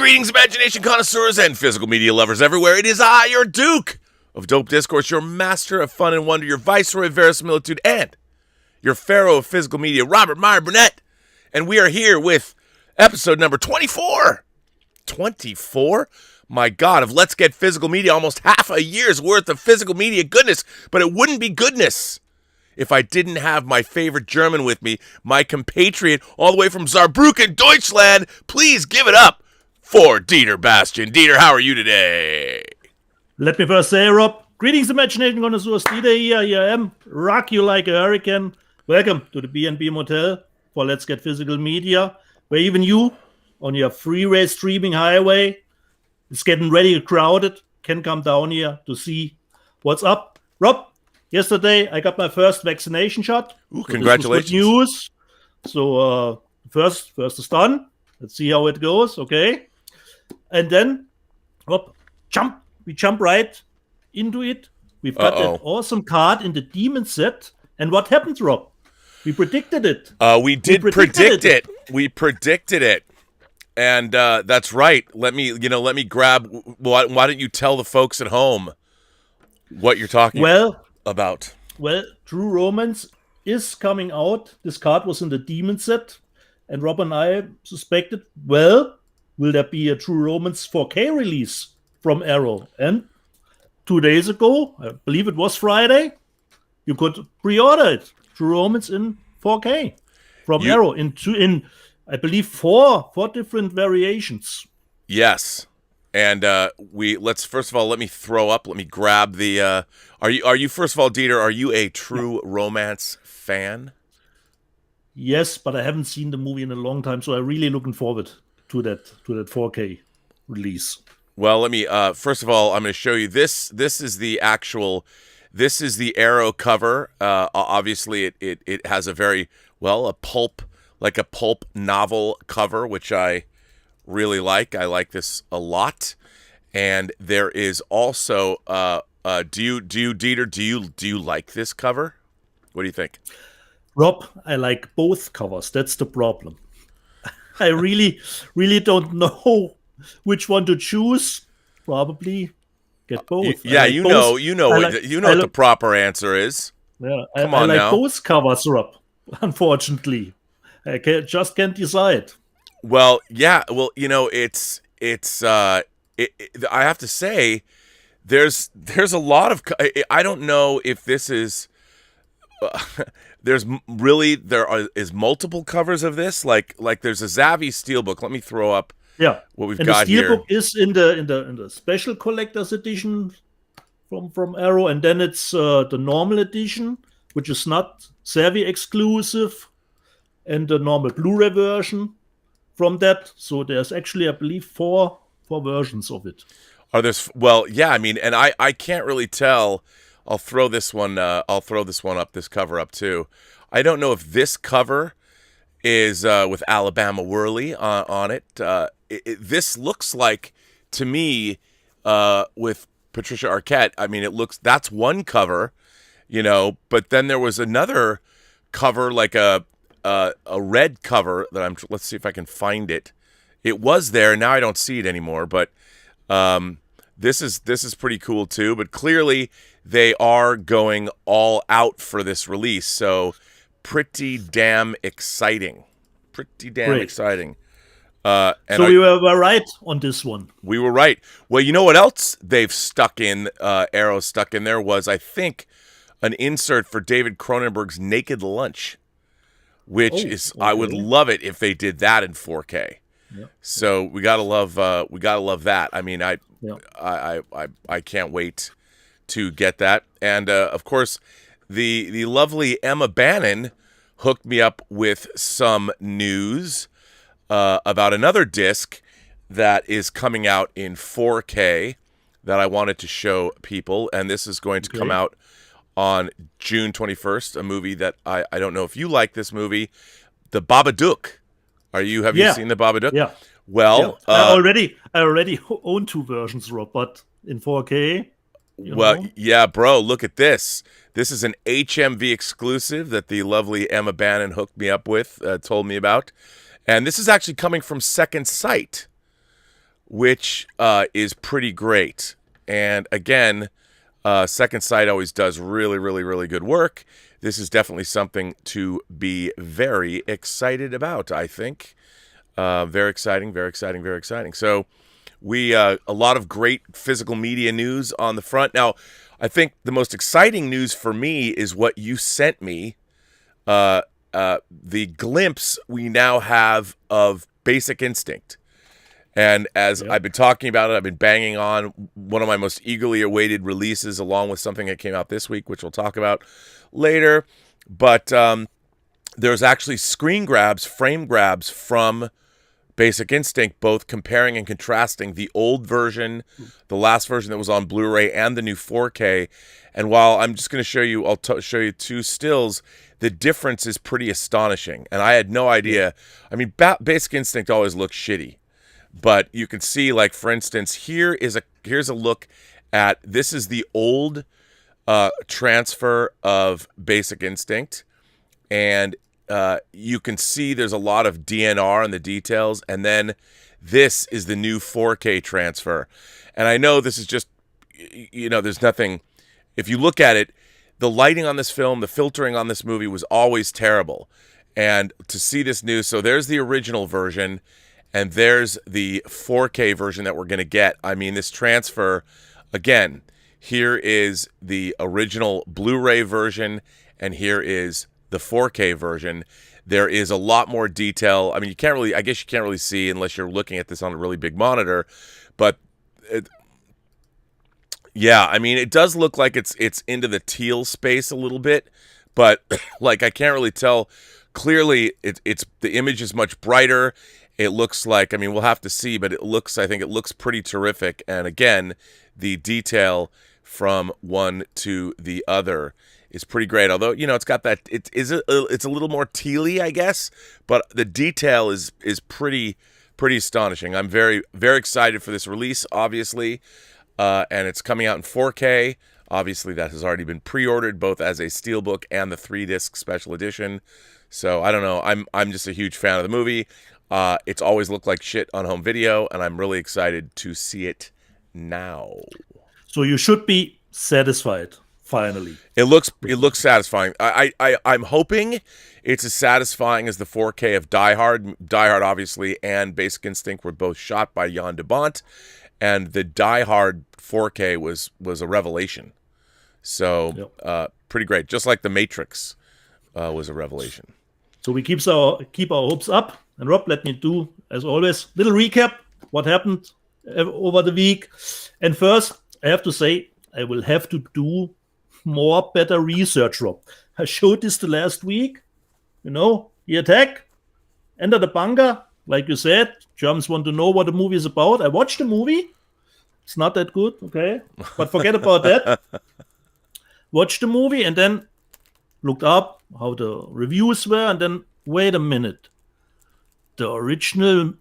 greetings, imagination connoisseurs and physical media lovers everywhere. It is I, your Duke of Dope Discourse, your master of fun and wonder, your viceroy of verisimilitude, and your pharaoh of physical media, Robert Meyer Burnett. And we are here with episode number 24. 24? My God, of Let's Get Physical Media, almost half a year's worth of physical media goodness. But it wouldn't be goodness if I didn't have my favorite German with me, my compatriot all the way from Saarbrücken, Deutschland. Please give it up for Dieter Bastian. Dieter, how are you today? Let me first say, Rob, greetings, imagination connoisseurs. Dieter here I am. Rock you like a hurricane. Welcome to the B&B Motel for Let's Get Physical Media, where even you, on your freeway streaming highway, it's getting ready, crowded, can come down here to see what's up. Rob, yesterday I got my first vaccination shot. Ooh, congratulations. This was good news. So first is done. Let's see how it goes, okay? And then, Rob, we jump right into it. We've got that awesome card in the demon set. And what happened, Rob? We predicted it. We predicted it. We predicted it. And that's right. Let me grab. Why don't you tell the folks at home what you're talking about? Well, True Romance is coming out. This card was in the demon set. And Rob and I suspected, will there be a True Romance 4K release from Arrow? And 2 days ago, I believe it was Friday, you could pre-order it. True Romance in 4K from Arrow in I believe four different variations. Yes. And first of all, let me grab the are you first of all, Dieter, are you a True Romance fan? Yes, but I haven't seen the movie in a long time, so I'm really looking forward to that 4K release. Well, let me first of all, I'm going to show you this. This is the Arrow cover. Obviously, it has a very a pulp novel cover, which I really like. I like this a lot. And there is also Dieter, do you like this cover? What do you think? Rob, I like both covers. That's the problem. I really, really don't know which one to choose. Probably get both. Yeah, you know what the proper answer is. Yeah, I like both covers, Rob. Unfortunately, I just can't decide. Well, yeah. Well, it's. I have to say, there's a lot of. I don't know if this is. There is multiple covers of this. Like there's a Zavi Steelbook. Let me throw up what we've got here. The Steelbook is in the special collector's edition from Arrow, and then it's the normal edition, which is not Savvy exclusive, and the normal Blu-ray version from that. So there's actually, I believe, four versions of it. Are there? Well, yeah. I mean, and I can't really tell. I'll throw this one up, this cover up too. I don't know if this cover is with Alabama Whirly on it. This looks like, to me, with Patricia Arquette, I mean, that's one cover, but then there was another cover, like a red cover that let's see if I can find it. It was there, now I don't see it anymore, but this is pretty cool too, but clearly they are going all out for this release, so pretty damn exciting. Exciting. So we were right on this one. We were right. Well, you know what else they've Arrow stuck in there was, I think, an insert for David Cronenberg's Naked Lunch, which I would love it if they did that in 4K. Yeah. So we gotta love that. I mean, I can't wait to get that. And of course, the lovely Emma Bannon hooked me up with some news about another disc that is coming out in 4K that I wanted to show people. And this is going to come out on June 21st, a movie that I don't know if you like this movie, The Babadook. Have you seen The Babadook? Yeah. Well, I already own two versions, Rob, but in 4K. Yeah, bro, look at this. This is an HMV exclusive that the lovely Emma Bannon hooked me up with, told me about. And this is actually coming from Second Sight, which is pretty great. And again, Second Sight always does really, really, really good work. This is definitely something to be very excited about, I think. Very exciting, very exciting, very exciting. So we a lot of great physical media news on the front. Now, I think the most exciting news for me is what you sent me, the glimpse we now have of Basic Instinct. And as I've been talking about it, I've been banging on one of my most eagerly awaited releases, along with something that came out this week, which we'll talk about later. But there's actually screen grabs, frame grabs from Basic Instinct, both comparing and contrasting the old version, the last version that was on Blu-ray, and the new 4K. And while I'm just going to show you, I'll show you two stills, the difference is pretty astonishing. And I had no idea. I mean, Basic Instinct always looks shitty. But you can see, like, for instance, here's a look at, this is the old transfer of Basic Instinct. And you can see there's a lot of DNR in the details. And then this is the new 4K transfer. And I know this is just, there's nothing, if you look at it, the lighting on this film, the filtering on this movie was always terrible. And to see this new, so there's the original version. And there's the 4K version that we're going to get. I mean, this transfer, again, here is the original Blu-ray version, and here is the 4K version. There is a lot more detail. I mean, I guess you can't really see unless you're looking at this on a really big monitor. But, yeah, I mean, it does look like it's into the teal space a little bit. But, like, I can't really tell. Clearly, it's the image is much brighter. It looks like, I mean, we'll have to see, but I think it looks pretty terrific. And again, the detail from one to the other is pretty great. Although, it's got that, it's a little more tealy, I guess, but the detail is pretty astonishing. I'm very, very excited for this release, obviously. And it's coming out in 4K. Obviously, that has already been pre-ordered, both as a steelbook and the 3-disc special edition. So I don't know. I'm just a huge fan of the movie. It's always looked like shit on home video, and I'm really excited to see it now. So you should be satisfied, finally. It looks satisfying. I'm hoping it's as satisfying as the 4K of Die Hard. Die Hard, obviously, and Basic Instinct were both shot by Jan de Bont, and the Die Hard 4K was a revelation. So pretty great. Just like The Matrix was a revelation. So we keep our hopes up. And Rob, let me do, as always, little recap what happened over the week. And first, I have to say, I will have to do better research, Rob. I showed this the last week. The attack, enter the bunker. Like you said, Germans want to know what the movie is about. I watched the movie. It's not that good, okay? But forget about that. Watched the movie and then looked up how the reviews were. And then, wait a minute. The original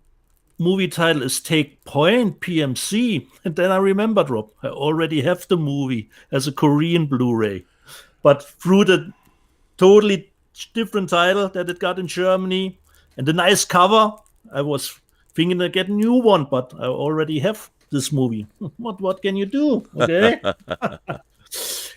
movie title is Take Point, PMC. And then I remembered, Rob, I already have the movie as a Korean Blu-ray. But through the totally different title that it got in Germany and the nice cover, I was thinking to get a new one, but I already have this movie. What can you do? Okay.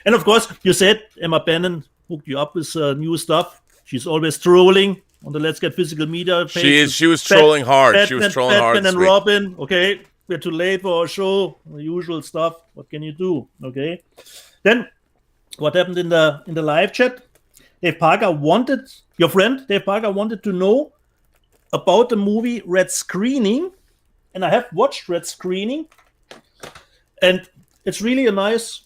And of course, you said Emma Bannon hooked you up with new stuff. She's always trolling on the Let's Get Physical Media page. She was trolling hard. Batman, she was trolling hard. Batman and Robin. Okay, we're too late for our show. The usual stuff. What can you do? Okay. Then, what happened in the live chat? Your friend Dave Parker wanted to know about the movie Red Screening, and I have watched Red Screening, and it's really a nice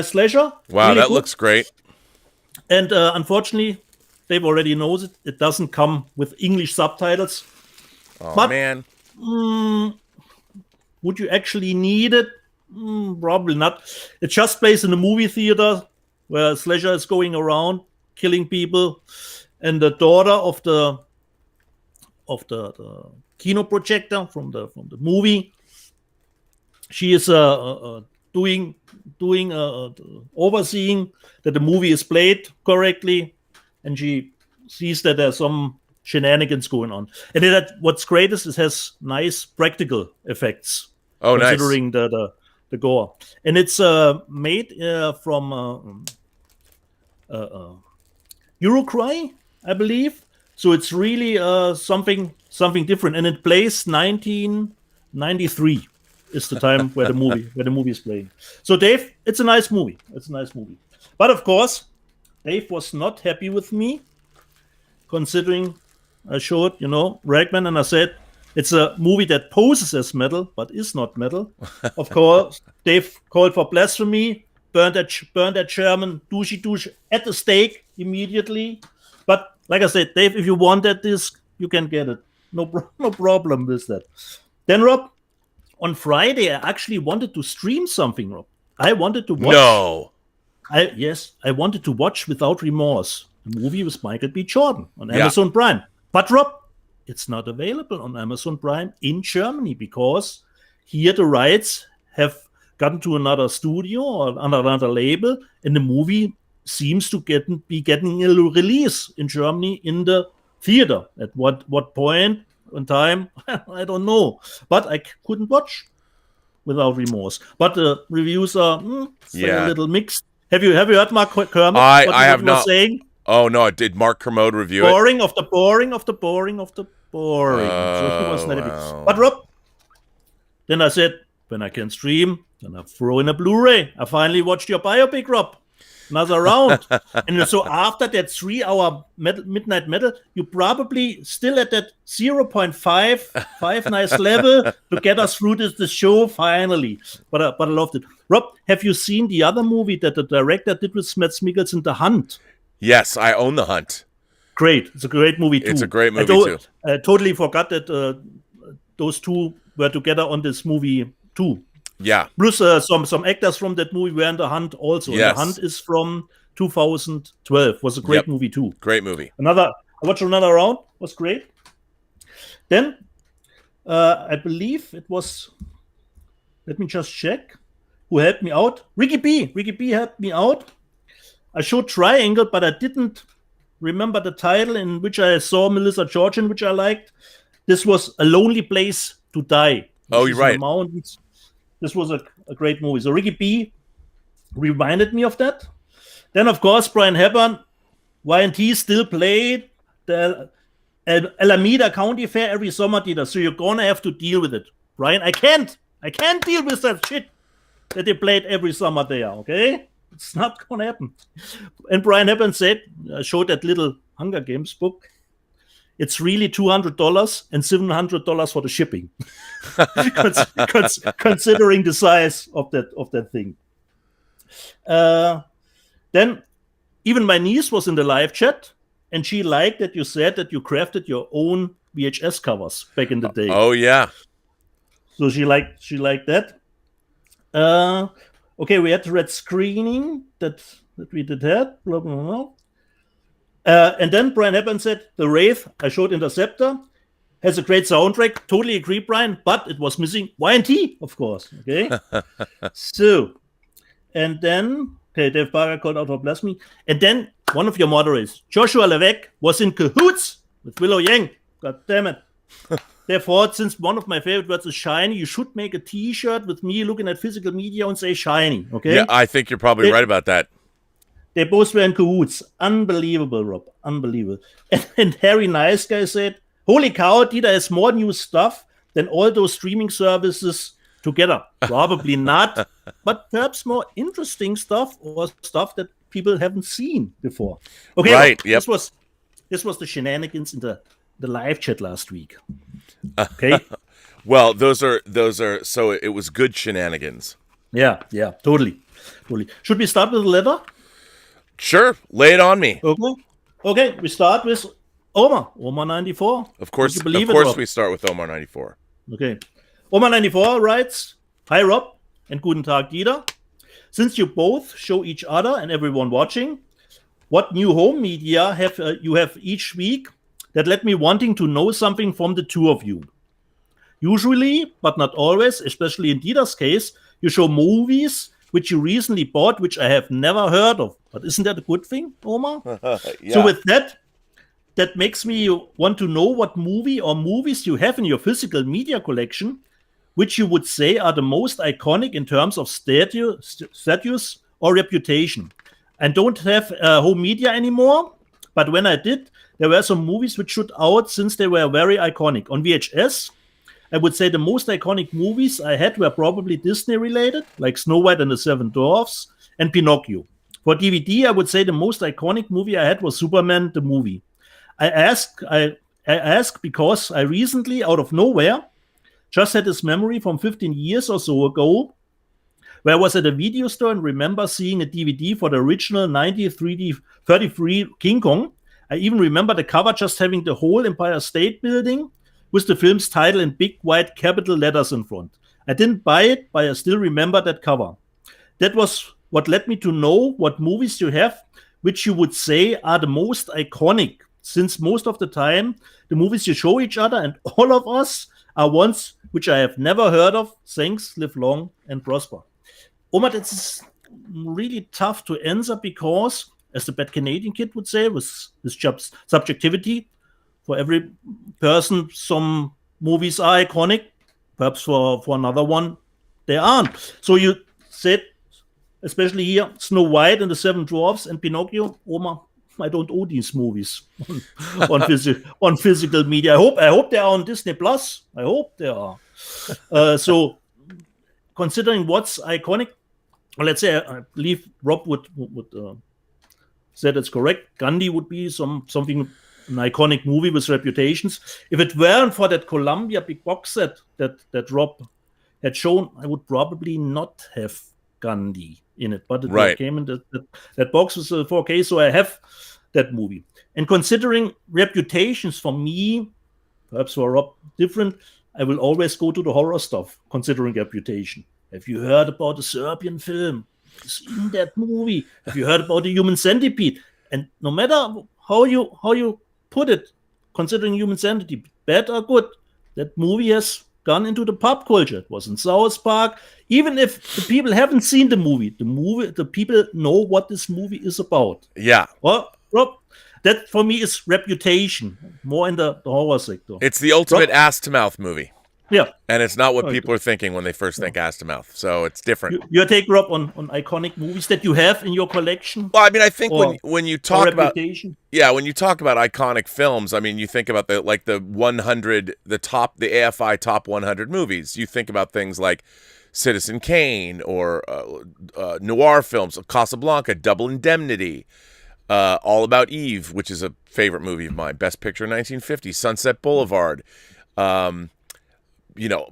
slasher. Wow, really that good. Looks great. And unfortunately, Dave already knows it. It doesn't come with English subtitles. Oh, but, man. Would you actually need it? Probably not. It just plays in a movie theater where a slasher is going around killing people, and the daughter of the kino projector from the movie, she is doing overseeing that the movie is played correctly, and she sees that there's some shenanigans going on. And what's great is it has nice practical effects. Oh, considering the gore. And it's made from Uruguay, I believe. So it's really something different. And it plays 1993 is the time where the movie is playing. So Dave, it's a nice movie. But of course, Dave was not happy with me, considering I showed, Ragman, and I said, it's a movie that poses as metal, but is not metal. Of course, Dave called for blasphemy, burned that German douche at the stake immediately. But like I said, Dave, if you want that disc, you can get it. No problem with that. Then, Rob, on Friday, I actually wanted to stream something, Rob. I wanted to watch. No. I wanted to watch Without Remorse, a movie with Michael B. Jordan on Amazon Prime. But, Rob, it's not available on Amazon Prime in Germany because here the rights have gotten to another studio or another label, and the movie seems to be getting a release in Germany in the theater. At what point in time, I don't know. But I couldn't watch Without Remorse. But the reviews are a little mixed. Have you heard Mark Kermode? I have not. Saying? Oh no! Did Mark Kermode review boring of the boring. So he was not happy. But Rob, then I said, when I can stream, then I throw in a Blu-ray. I finally watched your biopic, Rob. Another round. And so after that 3-hour midnight metal, you probably still at that 0.5 nice level to get us through this show finally. But I loved it. Rob, have you seen the other movie that the director did with Mads Mikkelsen, The Hunt? Yes, I own The Hunt. Great. It's a great movie, too. It's a great movie, too. I totally forgot that those two were together on this movie, too. Yeah. Plus, some actors from that movie were in The Hunt also. Yes. The Hunt is from 2012. Was a great movie, too. Great movie. I watched another round. Was great. Then, I believe it was... Let me just check. Who helped me out? Ricky B. Ricky B helped me out. I showed Triangle, but I didn't remember the title in which I saw Melissa George, in which I liked. This was A Lonely Place to Die. Oh, you're right. Mountains. This was a great movie. So Ricky B reminded me of that. Then, of course, Brian Hepburn, Y&T still played the Alameda County Fair every summer, Dieter. So you're going to have to deal with it. Brian, I can't deal with that shit that they played every summer there, okay? It's not going to happen. And Brian Hepburn said, I showed that little Hunger Games book. It's really $200 and $700 for the shipping, considering the size of that thing. Then even my niece was in the live chat, and she liked that you said that you crafted your own VHS covers back in the day. Oh yeah. So she liked that. Okay, we had the red screening that we did that. Blah, blah, blah. And then Brian Hepburn said, The Wraith, I showed Interceptor, has a great soundtrack. Totally agree, Brian, but it was missing Y&T, of course. Okay? So, and then, Dave Barker called out for blasphemy. And then one of your moderators, Joshua Levesque, was in cahoots with Willow Yang. God damn it. Therefore, since one of my favorite words is shiny, you should make a T-shirt with me looking at physical media and say shiny. Okay? Yeah, I think you're probably right about that. They both were in cahoots. Unbelievable, Rob. Unbelievable. And Harry Nice Guy said, holy cow, Dieter has more new stuff than all those streaming services together. Probably not, but perhaps more interesting stuff or stuff that people haven't seen before. Okay, right. Rob, yep. This was the shenanigans in the live chat last week. Okay. Well, those are so it was good shenanigans. Yeah, totally. Should we start with the letter? Sure, lay it on me. Okay. We start with Omar 94. Of course, we start with Omar 94. Okay. Omar 94 writes, Hi Rob and guten Tag Dieter. Since you both show each other and everyone watching, what new home media have you have each week that led me wanting to know something from the two of you? Usually, but not always, especially in Dieter's case, you show movies which you recently bought, which I have never heard of. But isn't that a good thing, Omar? Yeah. So with that, that makes me want to know what movie or movies you have in your physical media collection, which you would say are the most iconic in terms of status or reputation. I don't have home media anymore, but when I did, there were some movies which shoot out since they were very iconic. On VHS, I would say the most iconic movies I had were probably Disney related, like Snow White and the Seven Dwarfs and Pinocchio. For DVD, I would say the most iconic movie I had was Superman the movie. I ask because I recently, out of nowhere, just had this memory from 15 years or so ago, where I was at a video store and remember seeing a DVD for the original 1933 King Kong. I even remember the cover just having the whole Empire State Building with the film's title in big white capital letters in front. I didn't buy it, but I still remember that cover. That was what led me to know what movies you have, which you would say are the most iconic, since most of the time, the movies you show each other and all of us are ones which I have never heard of. Thanks, live long and prosper. Omar, that's really tough to answer because, as the bad Canadian kid would say, with his subjectivity, for every person, some movies are iconic. Perhaps for another one, they aren't. So you said, especially here, Snow White and the Seven Dwarfs and Pinocchio. Omar, I don't own these movies on physical media. I hope they are on Disney Plus. I hope they are. So, considering what's iconic, let's say I believe Rob would say that's correct. Gandhi would be something an iconic movie with reputations. If it weren't for that Columbia big box set that Rob had shown, I would probably not have Gandhi in it. But it came in that box with 4K, so I have that movie. And considering reputations for me, perhaps for Rob different, I will always go to the horror stuff, considering reputation. Have you heard about the Serbian film? Have you seen that movie? Have you heard about the Human Centipede? And no matter how you put it, considering Human Centipede, bad or good, that movie has gone into the pop culture. It was in South Park. Even if the people haven't seen the people know what this movie is about. Yeah. Well, Rob, that for me is reputation, more in the horror sector. It's the ultimate ass-to-mouth movie. Yeah. And it's not what people are thinking when they first think ass-to-mouth. So it's different. Your take, Rob, on iconic movies that you have in your collection? Well, I mean, I think when you talk about when you talk about iconic films, I mean, you think about the 100, the AFI top 100 movies. You think about things like Citizen Kane or noir films, Casablanca, Double Indemnity, All About Eve, which is a favorite movie of mine, Best Picture in 1950, Sunset Boulevard,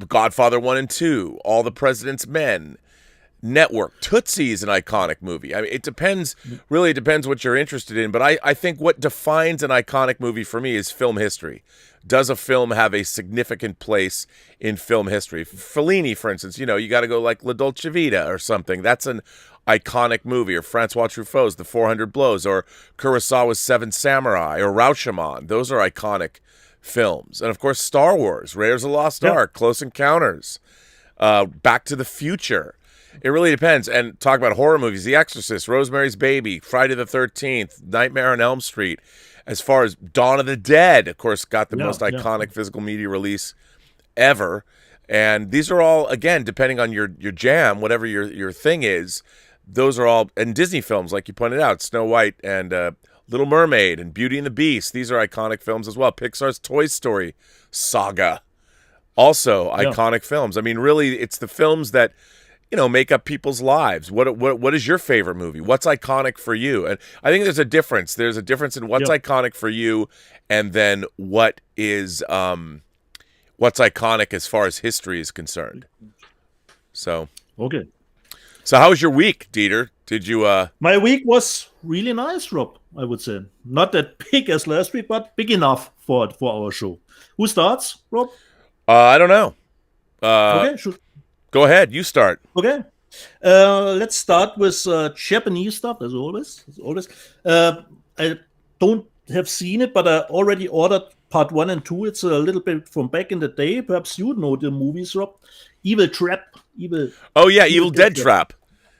Godfather 1 and 2, All the President's Men, Network. Tootsie is an iconic movie. I mean, it depends what you're interested in, but I think what defines an iconic movie for me is film history. Does a film have a significant place in film history? Fellini, for instance, you got to go like La Dolce Vita or something. That's an iconic movie. Or Francois Truffaut's The 400 Blows, or Kurosawa's Seven Samurai, or Rashomon. Those are iconic films. And of course, Star Wars, Raiders of the Lost Ark, Close Encounters, Back to the Future. It really depends. And talk about horror movies, The Exorcist, Rosemary's Baby, Friday the 13th, Nightmare on Elm Street. As far as Dawn of the Dead, of course, got the most iconic physical media release ever. And these are all, again, depending on your jam, whatever your thing is, those are all, and Disney films, like you pointed out, Snow White and Little Mermaid and Beauty and the Beast. These are iconic films as well. Pixar's Toy Story saga, also iconic films. I mean, really, it's the films that make up people's lives. What is your favorite movie? What's iconic for you? And I think there's a difference. There's a difference in what's iconic for you, and then what is what's iconic as far as history is concerned. So okay. So how was your week, Dieter? Did you My week was really nice, Rob, I would say. Not that big as last week, but big enough for our show. Who starts, Rob? I don't know. Okay, go ahead. You start. Okay. Let's start with Japanese stuff, as always. I don't have seen it, but I already ordered part 1 and 2. It's a little bit from back in the day. Perhaps you know the movies, Rob. Evil Dead Trap.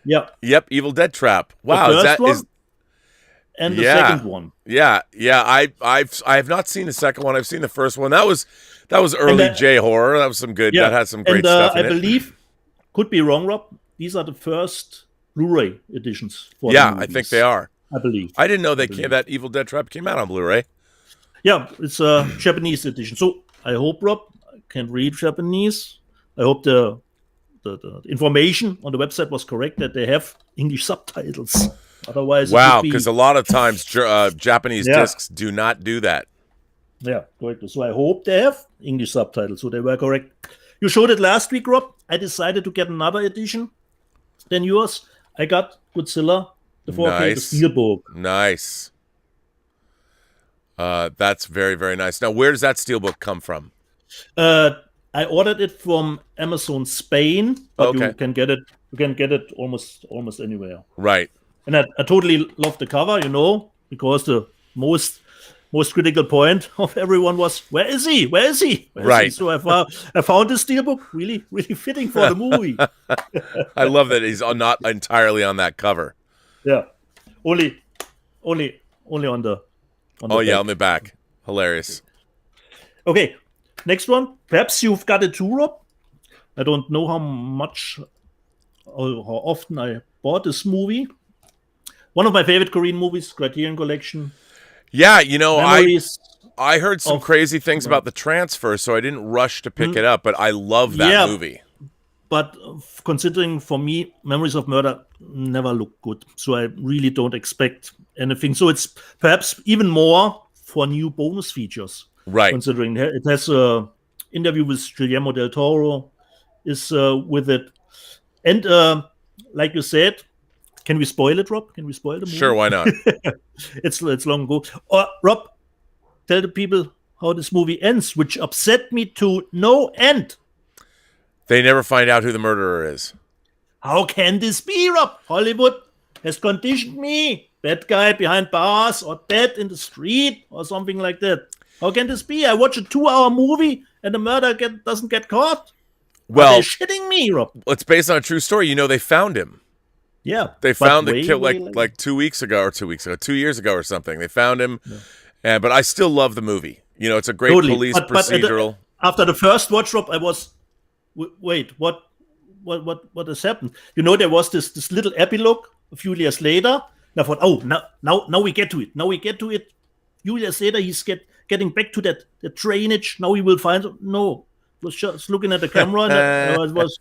Yeah. Yep, Evil Dead Trap. Wow, The first one, and the second one. Yeah. I have not seen the second one. I've seen the first one. That was early J horror. That was some good. Yeah. That had some great stuff in I believe, could be wrong, Rob. These are the first Blu-ray editions for the movies. I think they are. I believe. I didn't know that Evil Dead Trap came out on Blu-ray. Yeah, it's a Japanese edition. So I hope, Rob, I can read Japanese. I hope the information on the website was correct, that they have English subtitles. Otherwise, wow, because a lot of times Japanese discs do not do that. Yeah, correct. So I hope they have English subtitles. So they were correct. You showed it last week, Rob. I decided to get another edition than yours. I got Godzilla, the 4K, the Steelbook. Nice. That's very, very nice. Now, where does that Steelbook come from? I ordered it from Amazon Spain, but you can get it. You can get it almost anywhere. Right. And I totally love the cover, because the most critical point of everyone was, where is he? Where is he? So I found the Steelbook really, really fitting for the movie. I love that he's not entirely on that cover. Yeah, only on the. On the back. Hilarious. Okay, next one. Perhaps you've got it too, Rob. I don't know how much or how often I bought this movie. One of my favorite Korean movies, Criterion Collection. Yeah, I heard some crazy things about the transfer, so I didn't rush to pick it up, but I love that movie. But considering, for me, Memories of Murder never looked good, so I really don't expect anything. So it's perhaps even more for new bonus features. Right. Considering it has an interview with Guillermo del Toro is with it. And like you said, can we spoil it, Rob? Can we spoil the movie? Sure, why not? It's long ago. Rob, tell the people how this movie ends, which upset me to no end. They never find out who the murderer is. How can this be, Rob? Hollywood has conditioned me. Bad guy behind bars or dead in the street or something like that. How can this be? I watch a 2-hour movie and the murderer doesn't get caught. Well, are they shitting me, Rob? It's based on a true story. They found him. Yeah. They found the kill like 2 weeks ago, 2 years ago or something. They found him. Yeah. But I still love the movie. It's a great police procedural. After the first watch, Rob, I was, wait, what has happened? There was this little epilogue a few years later. And I thought, now we get to it. Now we get to it. A few years later, he's getting back to the drainage. Now he will find. No, I was just looking at the camera and I was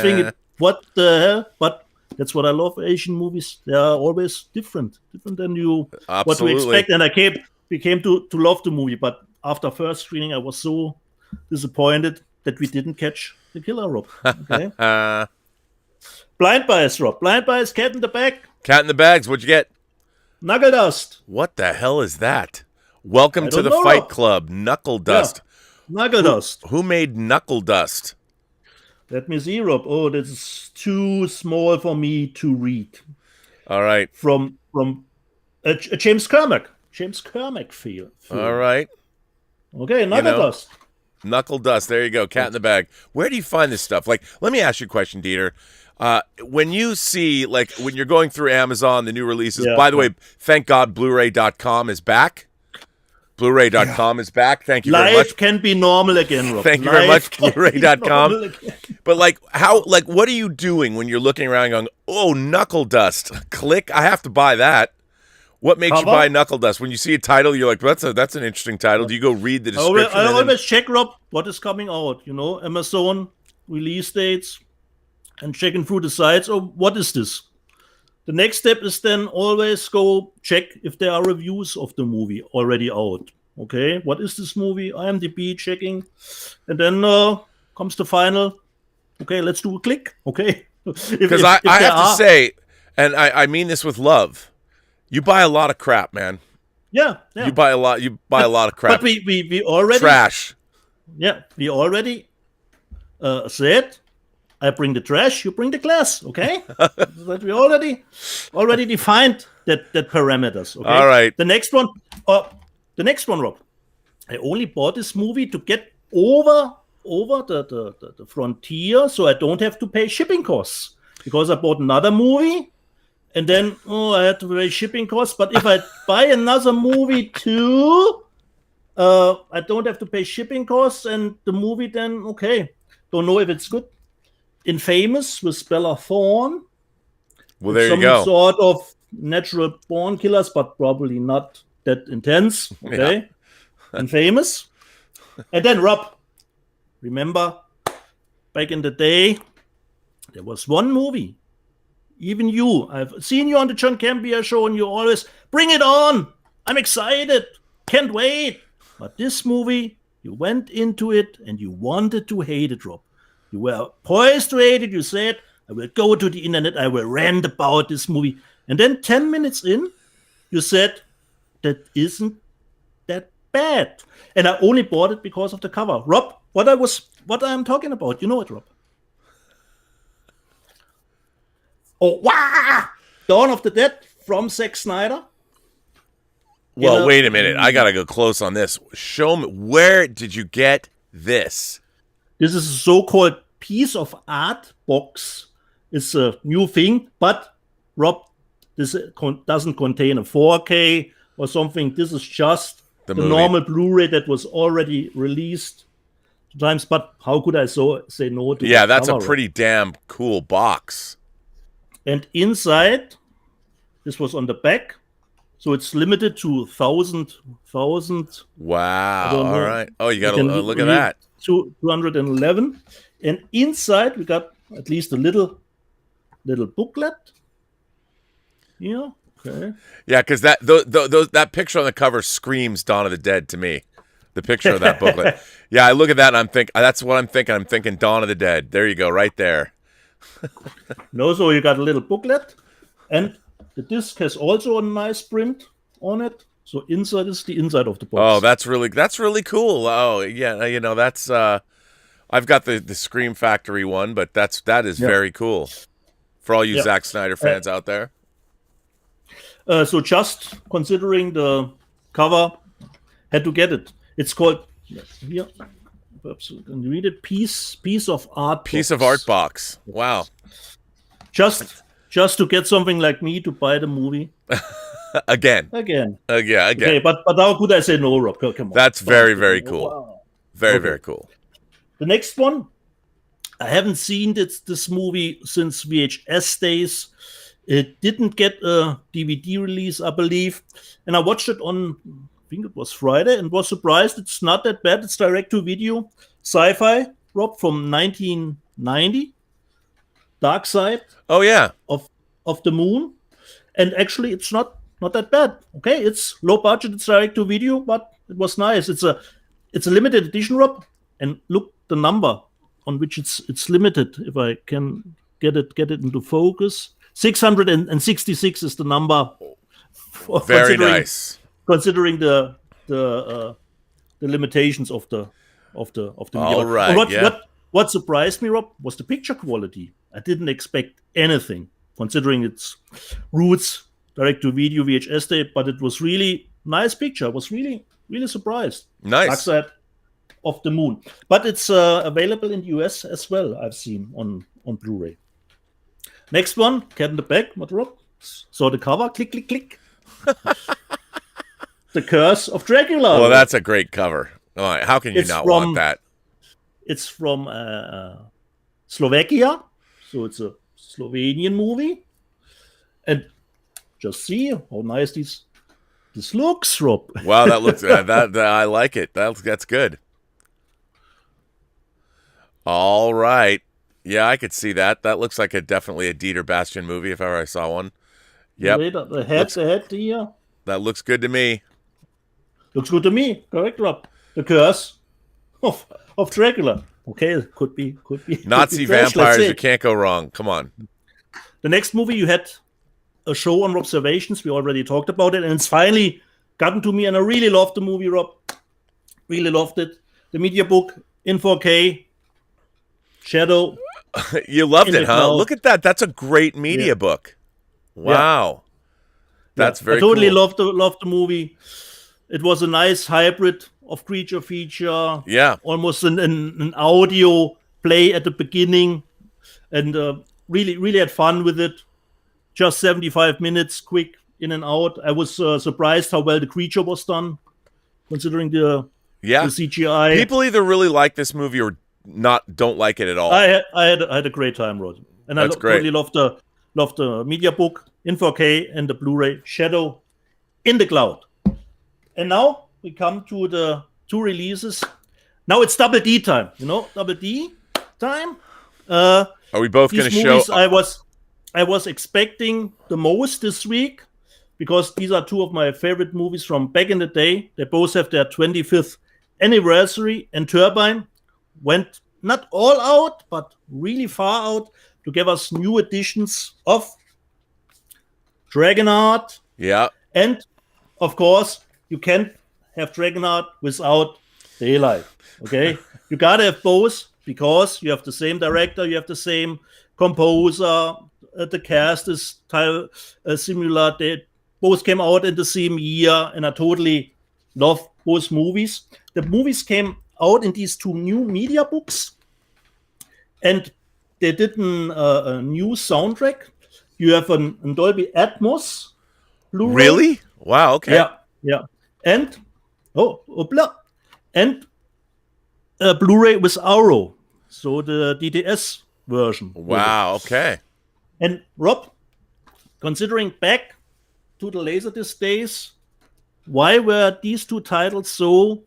thinking, what the hell? But that's what I love. Asian movies, they are always different than what you expect. And I became to love the movie. But after first screening, I was so disappointed that we didn't catch the killer, Rob. Okay. Blind Bias, Rob. Blind Bias, Cat in the Bag. Cat in the Bags. What'd you get? Knuckle Dust. What the hell is that? Welcome to the Fight Club. Knuckle Dust. Yeah. Knuckle Dust. Who made Knuckle Dust? Let me see, Rob. Oh, this is too small for me to read. All right. From a James Cormack. James Cormack feel. All right. Okay, Knuckle Dust. Knuckle Dust. There you go. Cat in the Bag. Where do you find this stuff? Like, let me ask you a question, Dieter. When you see, when you're going through Amazon, the new releases, by the way, thank God Blu-ray.com is back. Blu-ray.com is back. Thank you very much. Life can be normal again, Rob. Thank you very much, Blu-ray.com. But what are you doing when you're looking around going, oh, Knuckle Dust, click, I have to buy that. What makes you buy Knuckle Dust? When you see a title, you're like, that's an interesting title. Do you go read the description? I always check, Rob, what is coming out. Amazon release dates and checking through the sites. Oh, what is this? The next step is then always go check if there are reviews of the movie already out. Okay, what is this movie? IMDb checking. And then comes the final. Okay, let's do a click. Okay. Because I have to say, and I mean this with love, you buy a lot of crap, man. Yeah. You buy a lot of crap. But we already trash. Yeah, we already said, I bring the trash, you bring the glass, okay? But we already defined that parameters. Okay? All right. The next one, Rob. I only bought this movie to get over the frontier, so I don't have to pay shipping costs. Because I bought another movie, And then, I had to pay shipping costs. But if I buy another movie too, I don't have to pay shipping costs. And the movie then, okay, don't know if it's good. Infamous with Bella Thorne. Well, there you go. Some sort of natural born killers, but probably not that intense. Okay. Yeah. Infamous. And then, Rob, remember back in the day, there was one movie. Even you, I've seen you on the John Campbell show, and you always bring it on. I'm excited. Can't wait. But this movie, you went into it and you wanted to hate it, Rob. You were poised to hate it. You said, I will go to the internet. I will rant about this movie. And then 10 minutes in, you said, that isn't that bad. And I only bought it because of the cover. Rob, what I'm talking about, you know it, Rob. Oh, wow! Dawn of the Dead from Zack Snyder. Well, wait a minute. I got to go close on this. Show me, where did you get this? This is a so-called piece of art box. It's a new thing, but, Rob, this doesn't contain a 4K or something. This is just the normal Blu-ray that was already released times. But how could I say no to Yeah, that's a pretty damn cool box. And inside, this was on the back, so it's limited to 1,000. Wow! All right. Oh, you got to look at that. 211, and inside we got at least a little booklet. Yeah. Okay. Yeah, because that picture on the cover screams Dawn of the Dead to me. The picture of that booklet. Yeah, I look at that and I'm thinking. That's what I'm thinking. I'm thinking Dawn of the Dead. There you go, right there. No, so you got a little booklet, and the disc has also a nice print on it. So inside is the inside of the box. Oh, that's really cool. Oh, yeah, that's I've got the Scream Factory one, but that is very cool for all you Zack Snyder fans out there. So just considering the cover, had to get it. It's called here. Can you read it? Piece of art. Piece of art box. Wow. Just to get something like me to buy the movie. Again. Okay, but how could I say no, Rob? Come on. That's very cool. Wow. Very cool. The next one, I haven't seen this movie since VHS days. It didn't get a DVD release, I believe, and I watched it on, I think it was Friday, and was surprised. It's not that bad. It's direct-to-video sci-fi, Rob, from 1990. Dark Side. Oh yeah. Of the Moon, and actually, it's not that bad. Okay, it's low budget. It's direct-to-video, but it was nice. It's a limited edition, Rob, and look the number on which it's limited. If I can get it into focus, 666 is the number. Very nice. Considering the limitations of the media. All right. What surprised me, Rob, was the picture quality. I didn't expect anything, considering its roots direct-to-video VHS tape, but it was really nice picture. I was really surprised. Nice. Dark Side of the Moon. But it's available in the US as well, I've seen on Blu-ray. Next one, Cat in the Bag, what, Rob? Saw the cover, click. The Curse of Dracula. Well, that's a great cover. All right, how can you want that? It's from Slovakia, so it's a Slovenian movie. And just see how nice this looks, Rob. Wow, that looks that I like it. That's good. All right. Yeah, I could see that. That looks like definitely a Dieter Bastian movie if ever I saw one. Yep. The head here. That looks good to me. Looks good to me. Correct, Rob. The Curse of Dracula. Okay, could be. Nazi vampires, you can't go wrong. Come on. The next movie, you had a show on Observations. We already talked about it, and it's finally gotten to me, and I really loved the movie, Rob. Really loved it. The media book in 4K. Shadow. You loved it, huh? Look at that. That's a great media book. Wow. Yeah. That's very cool. I totally loved the movie. It was a nice hybrid of creature feature. Yeah. Almost an audio play at the beginning. And really had fun with it. just 75 minutes, quick in and out. I was surprised how well the creature was done, considering the CGI. People either really like this movie or don't like it at all. I had a great time, Rod, and I totally loved the media book in 4K and the Blu-ray Shadow in the Cloud. And now we come to the 2 releases. Now it's Double D time. Double D time. Are we both going to show? I was expecting the most this week because these are 2 of my favorite movies from back in the day. They both have their 25th anniversary, and Turbine went not all out, but really far out to give us new editions of Dragonheart. Yeah. And, of course, you can't have Dragonheart without Daylight. Okay? You gotta have both because you have the same director, you have the same composer, the cast is similar. They both came out in the same year, and I totally love both movies. The movies came out in these 2 new media books, and they did a new soundtrack. You have a Dolby Atmos Blu-ray. Really? Wow. Okay. Yeah. And and a Blu-ray with Arrow, so the DTS version. Wow. Okay. And Rob, considering back to the Laserdisc days, why were these 2 titles so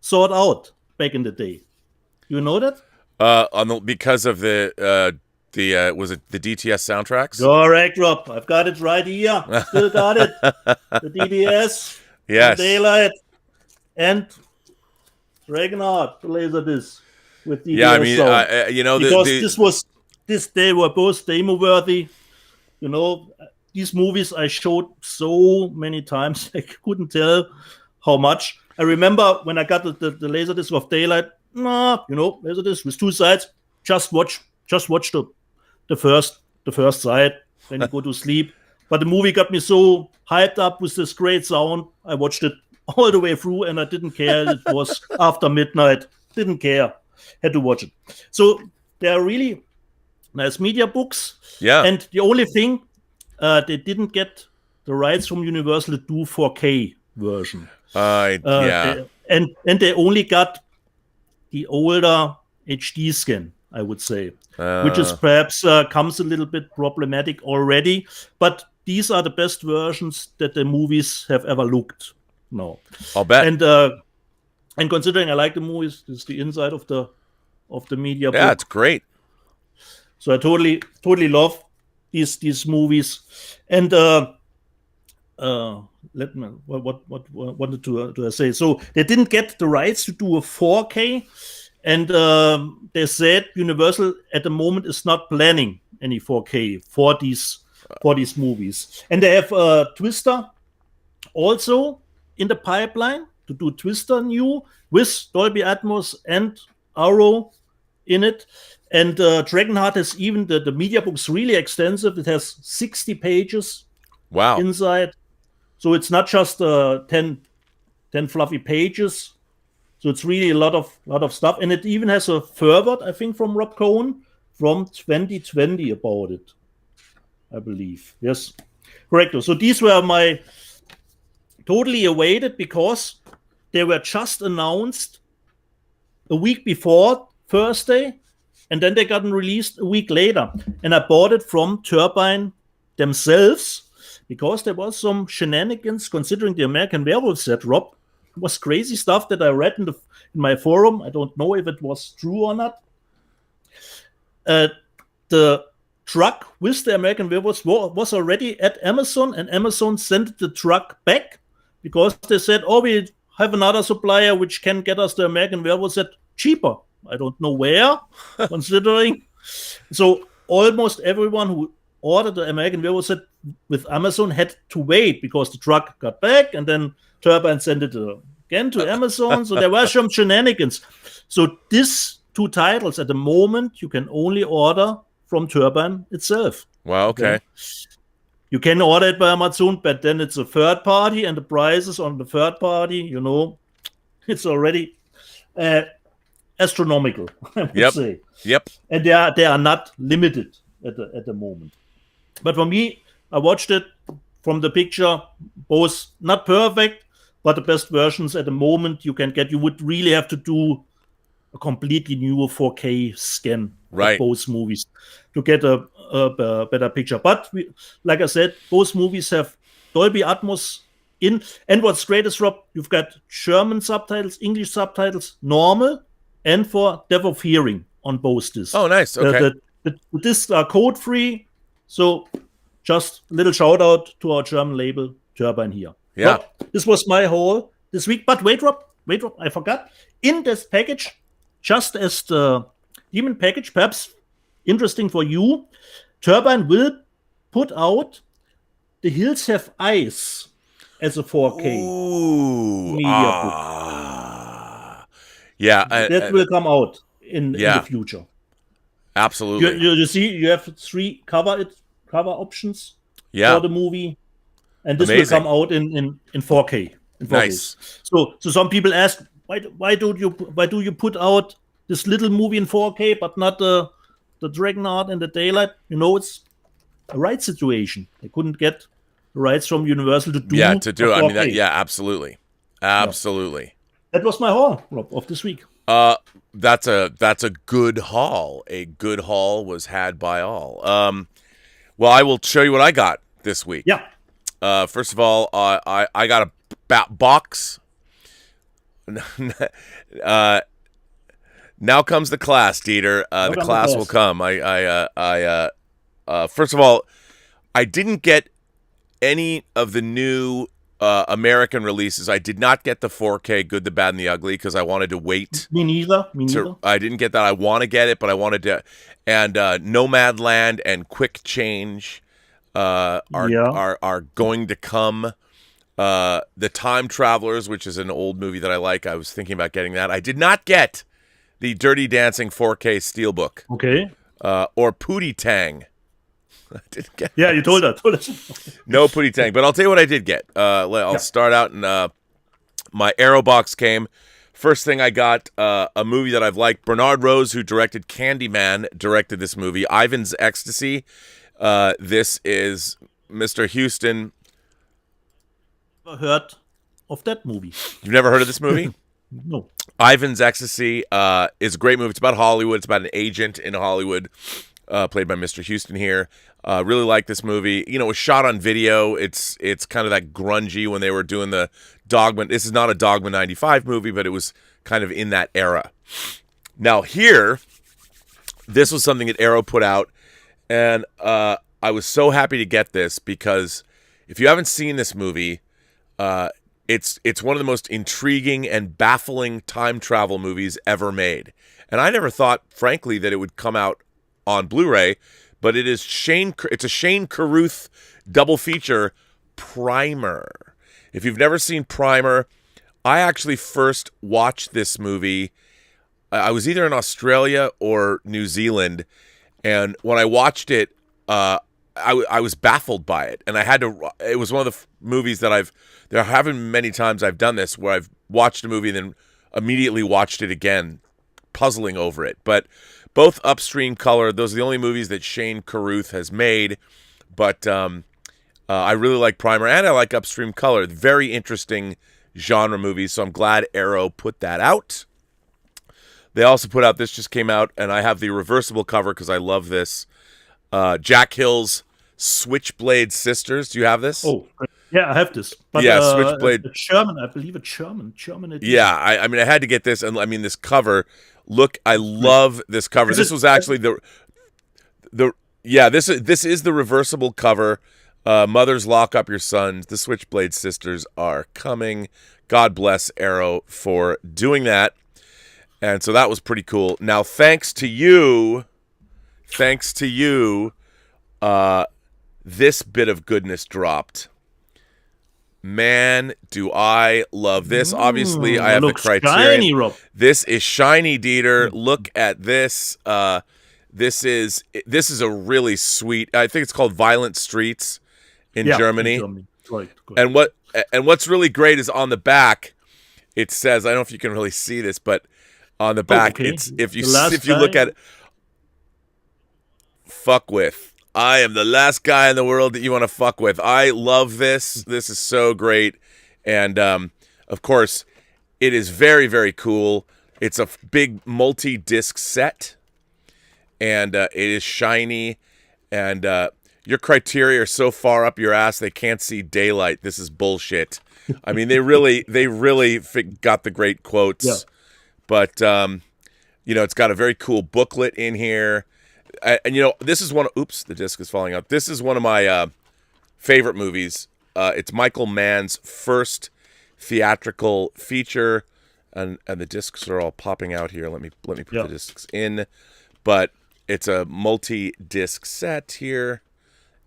sought out back in the day? You know that? Because of the was it the DTS soundtracks? Correct, Rob. I've got it right here. Still got it. The DTS, yes, Daylight, and Dragonheart, the Laserdisc with DTS. Yeah, I mean, because they were both demo worthy. These movies I showed so many times I couldn't tell how much. I remember when I got the Laserdisc of Daylight. Laserdisc with 2 sides. Just watch the first side. Then you go to sleep. But the movie got me so hyped up with this great sound. I watched it all the way through, and I didn't care. It was after midnight. Didn't care. Had to watch it. So they are really nice media books. Yeah. And the only thing, they didn't get the rights from Universal to do 4K version. Yeah. And they only got the older HD scan, I would say, which is perhaps comes a little bit problematic already. But these are the best versions that the movies have ever looked. No, I'll bet. And considering I like the movies, this is the inside of the media book. Yeah, it's great. So I totally love these movies. And what did I say? So they didn't get the rights to do a 4K, and they said Universal at the moment is not planning any 4K for these movies. And they have Twister also in the pipeline to do Twister new with Dolby Atmos and Arrow in it. And Dragonheart has even the media book's really extensive. It has 60 pages inside. So it's not just 10 fluffy pages. So it's really a lot of stuff. And it even has a foreword, I think, from Rob Cohen from 2020 about it, I believe. Yes, correct. So these were my totally awaited because they were just announced a week before Thursday, and then they got released a week later. And I bought it from Turbine themselves because there was some shenanigans considering the American Werewolf set, Rob. It was crazy stuff that I read in my forum. I don't know if it was true or not. The truck with the American Werewolf was already at Amazon, and Amazon sent the truck back because they said, we have another supplier which can get us the American Werewolf set cheaper. I don't know where, considering. So almost everyone who ordered the American Werewolf set with Amazon had to wait because the truck got back, and then Turbine sent it again to Amazon. So there were some shenanigans. So these 2 titles at the moment you can only order from Turbine itself. Wow, okay. You can order it by Amazon, but then it's a third party, and the prices on the third party, it's already astronomical, I would say. Yep. And they are not limited at the moment. But for me, I watched it from the picture, both not perfect, but the best versions at the moment you can get. You would really have to do a completely new 4K scan of both movies to get a better picture. But like I said, both movies have Dolby Atmos in. And what's great is, Rob, you've got German subtitles, English subtitles, normal, and for depth of hearing on both discs. Oh, nice. Okay. The discs are code-free, so just a little shout-out to our German label, Turbine here. Yeah. Rob, this was my haul this week. But wait, Rob, I forgot. In this package, just as the Demon package, perhaps interesting for you, Turbine will put out The Hills Have Eyes as a 4K media book. Yeah. That will come out in the future. Absolutely. You see, you have 3 cover options for the movie, and this will come out in 4K. Nice. So some people ask, why do you put out this little movie in 4K but not the Dragonheart and the Daylight? It's a rights situation. They couldn't get the rights from Universal to do. Yeah, to do it. I mean, absolutely. That was my haul, Rob, of this week. That's a good haul. A good haul was had by all. Well, I will show you what I got this week. Yeah. First of all, I got a box. Now comes the class, Dieter. The class will come. First of all, I didn't get any of the new American releases. I did not get the 4K Good, the Bad, and the Ugly because I wanted to wait. Me neither. I didn't get that. I want to get it, but I wanted to. And Nomadland and Quick Change are going to come. The Time Travelers, which is an old movie that I like. I was thinking about getting that. I did not get the Dirty Dancing 4K Steelbook. Okay. Or Pootie Tang. I didn't get. Yeah, you told us. No Pootie Tang, but I'll tell you what I did get. I'll start out, and my Arrow box came. First thing I got, a movie that I've liked. Bernard Rose, who directed Candyman, directed this movie. Ivan's Ecstasy. This is Mr. Houston. Never heard of that movie. You've never heard of this movie? No. Ivan's Ecstasy is a great movie. It's about Hollywood. It's about an agent in Hollywood, played by Mr. Houston here. Really like this movie. It was shot on video. It's kind of that grungy when they were doing the Dogma. This is not a Dogma 95 movie, but it was kind of in that era. Now here, this was something that Arrow put out, and I was so happy to get this because if you haven't seen this movie, it's one of the most intriguing and baffling time travel movies ever made. And I never thought, frankly, that it would come out on Blu-ray, but it's a Shane Carruth double feature, Primer. If you've never seen Primer, I actually first watched this movie. I was either in Australia or New Zealand, and when I watched it, I was baffled by it, and I had to. It was one of the movies that there haven't been many times I've done this where I've watched a movie and then immediately watched it again, puzzling over it. But both Upstream Color, those are the only movies that Shane Carruth has made. But I really like Primer, and I like Upstream Color. Very interesting genre movies, so I'm glad Arrow put that out. They also put out, this just came out, and I have the reversible cover because I love this. Jack Hill's Switchblade Sisters. Do you have this? Oh, yeah, I have this. But, Switchblade. German, I believe it's German. Edition. Yeah, I mean, I had to get this, and I mean, this cover. Look, I love this cover. This was actually this is the reversible cover. Mothers, lock up your sons. The Switchblade Sisters are coming. God bless Arrow for doing that. And so that was pretty cool. Now, thanks to you, this bit of goodness dropped. Man, do I love this. Obviously, I have the Criterion. Shiny, Rob. This is shiny, Dieter. Look at this. This is a really sweet, I think it's called Violent Streets in Germany. Right. And what's really great is on the back, it says, I don't know if you can really see this, but on the back, it's if you look at it, fuck with. I am the last guy in the world that you want to fuck with. I love this. This is so great. And, of course, it is very, very cool. It's a big multi-disc set. And it is shiny. And your criteria are so far up your ass they can't see daylight. This is bullshit. I mean, they really got the great quotes. Yeah. But, it's got a very cool booklet in here. And, this is oops, the disc is falling out. This is one of my favorite movies. It's Michael Mann's first theatrical feature. And the discs are all popping out here. Let me put the discs in. But it's a multi-disc set here.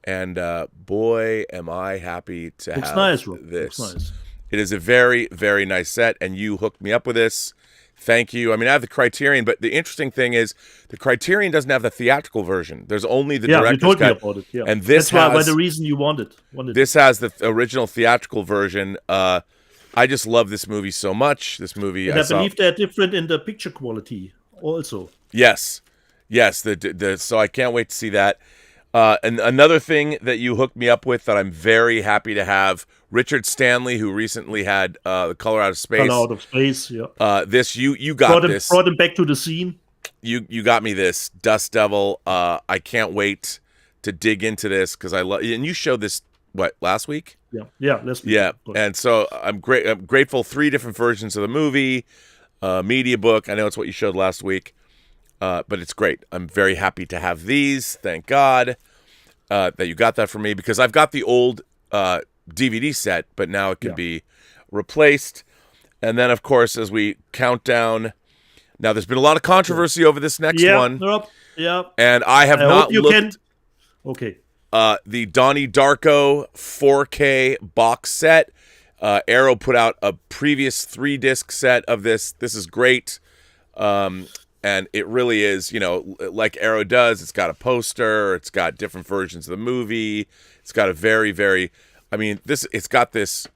And boy, am I happy to have nice, this. Looks nice. It is a very, very nice set, and you hooked me up with this. Thank you. I mean, I have the Criterion, but the interesting thing is the Criterion doesn't have the theatrical version. There's only the director's cut. cut. Me about it. Yeah. And this That's the reason you wanted. This has the original theatrical version. I just love this movie so much. This movie, and I believe they're different in the picture quality also. Yes. So I can't wait to see that. And another thing that you hooked me up with that I'm very happy to have, Richard Stanley, who recently had The Color Out of Space. Color Out of Space, yeah. This you got this. Brought him back to the scene. You got me this Dust Devil. I can't wait to dig into this because I love. And you showed this last week? Yeah. Last week. Yeah, and so I'm grateful. 3 different versions of the movie, media book. I know it's what you showed last week. But it's great. I'm very happy to have these. Thank God that you got that for me because I've got the old DVD set, but now it can be replaced. And then, of course, as we count down, now there's been a lot of controversy over this next one. Yeah. And I have not looked. Okay. The Donnie Darko 4K box set. Arrow put out a previous 3-disc set of this. This is great. And it really is, like Arrow does. It's got a poster. It's got different versions of the movie. It's got a very, very, it's got this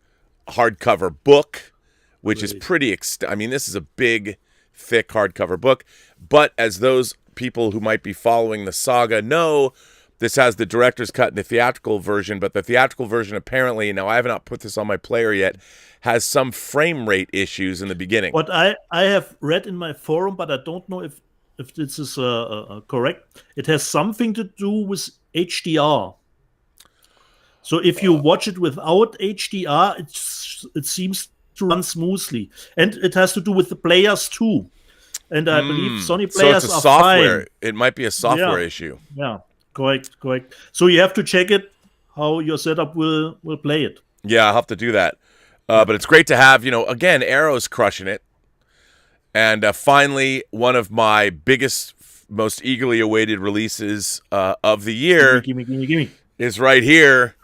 hardcover book, which is pretty, this is a big, thick hardcover book. But as those people who might be following the saga know, this has the director's cut and the theatrical version. But the theatrical version apparently, now I have not put this on my player yet, has some frame rate issues in the beginning. What I have read in my forum, but I don't know if this is correct. It has something to do with HDR. So if you watch it without HDR, it seems to run smoothly. And it has to do with the players too. And I believe Sony players it's a are software. fine. It might be a software issue. Yeah, correct. So you have to check it, how your setup will play it. Yeah, I'll have to do that. But it's great to have, again, Arrow's crushing it. And finally, one of my biggest, most eagerly awaited releases of the year Gimme. is right here.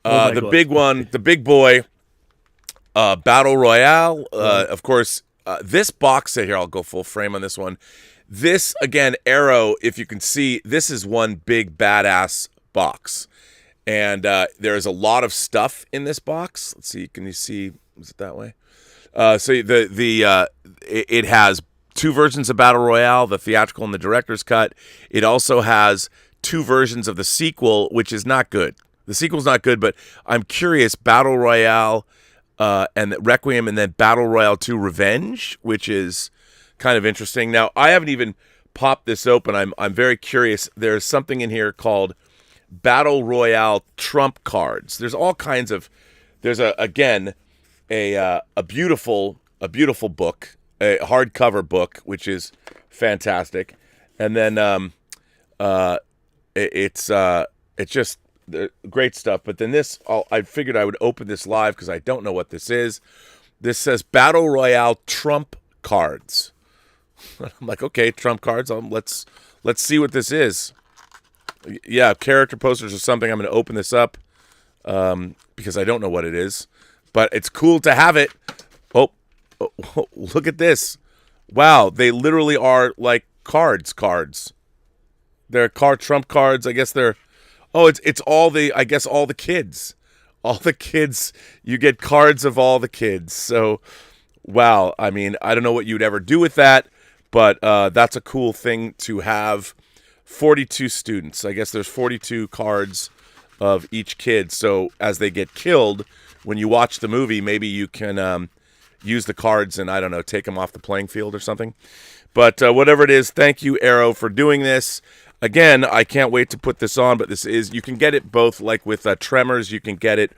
The God. big one, the big boy, Battle Royale. Of course, this box set here, I'll go full frame on this one. This, again, Arrow, if you can see, this is one big badass box. And there is a lot of stuff in this box. Let's see. Can you see? Is it that way? So it has 2 versions of Battle Royale, the theatrical and the director's cut. It also has 2 versions of the sequel, which is not good. The sequel's not good, but I'm curious. Battle Royale and Requiem, and then Battle Royale 2 Revenge, which is kind of interesting. Now, I haven't even popped this open. I'm very curious. There's something in here called Battle Royale trump cards. There's all kinds of. There's a beautiful book, a hardcover book, which is fantastic, and then it's just great stuff. But then this, I figured I would open this live because I don't know what this is. This says Battle Royale trump cards. I'm like, okay, trump cards. Let's see what this is. Yeah, character posters or something. I'm going to open this up because I don't know what it is. But it's cool to have it. Oh, look at this. Wow, they literally are like cards. They're trump cards. I guess they're... Oh, it's all the... I guess all the kids. All the kids. You get cards of all the kids. So, wow. I don't know what you'd ever do with that. But that's a cool thing to have 42 students. I guess there's 42 cards of each kid. So as they get killed, when you watch the movie, maybe you can use the cards and, I don't know, take them off the playing field or something. But whatever it is, thank you, Arrow, for doing this. Again, I can't wait to put this on, but you can get it both, like with Tremors, you can get it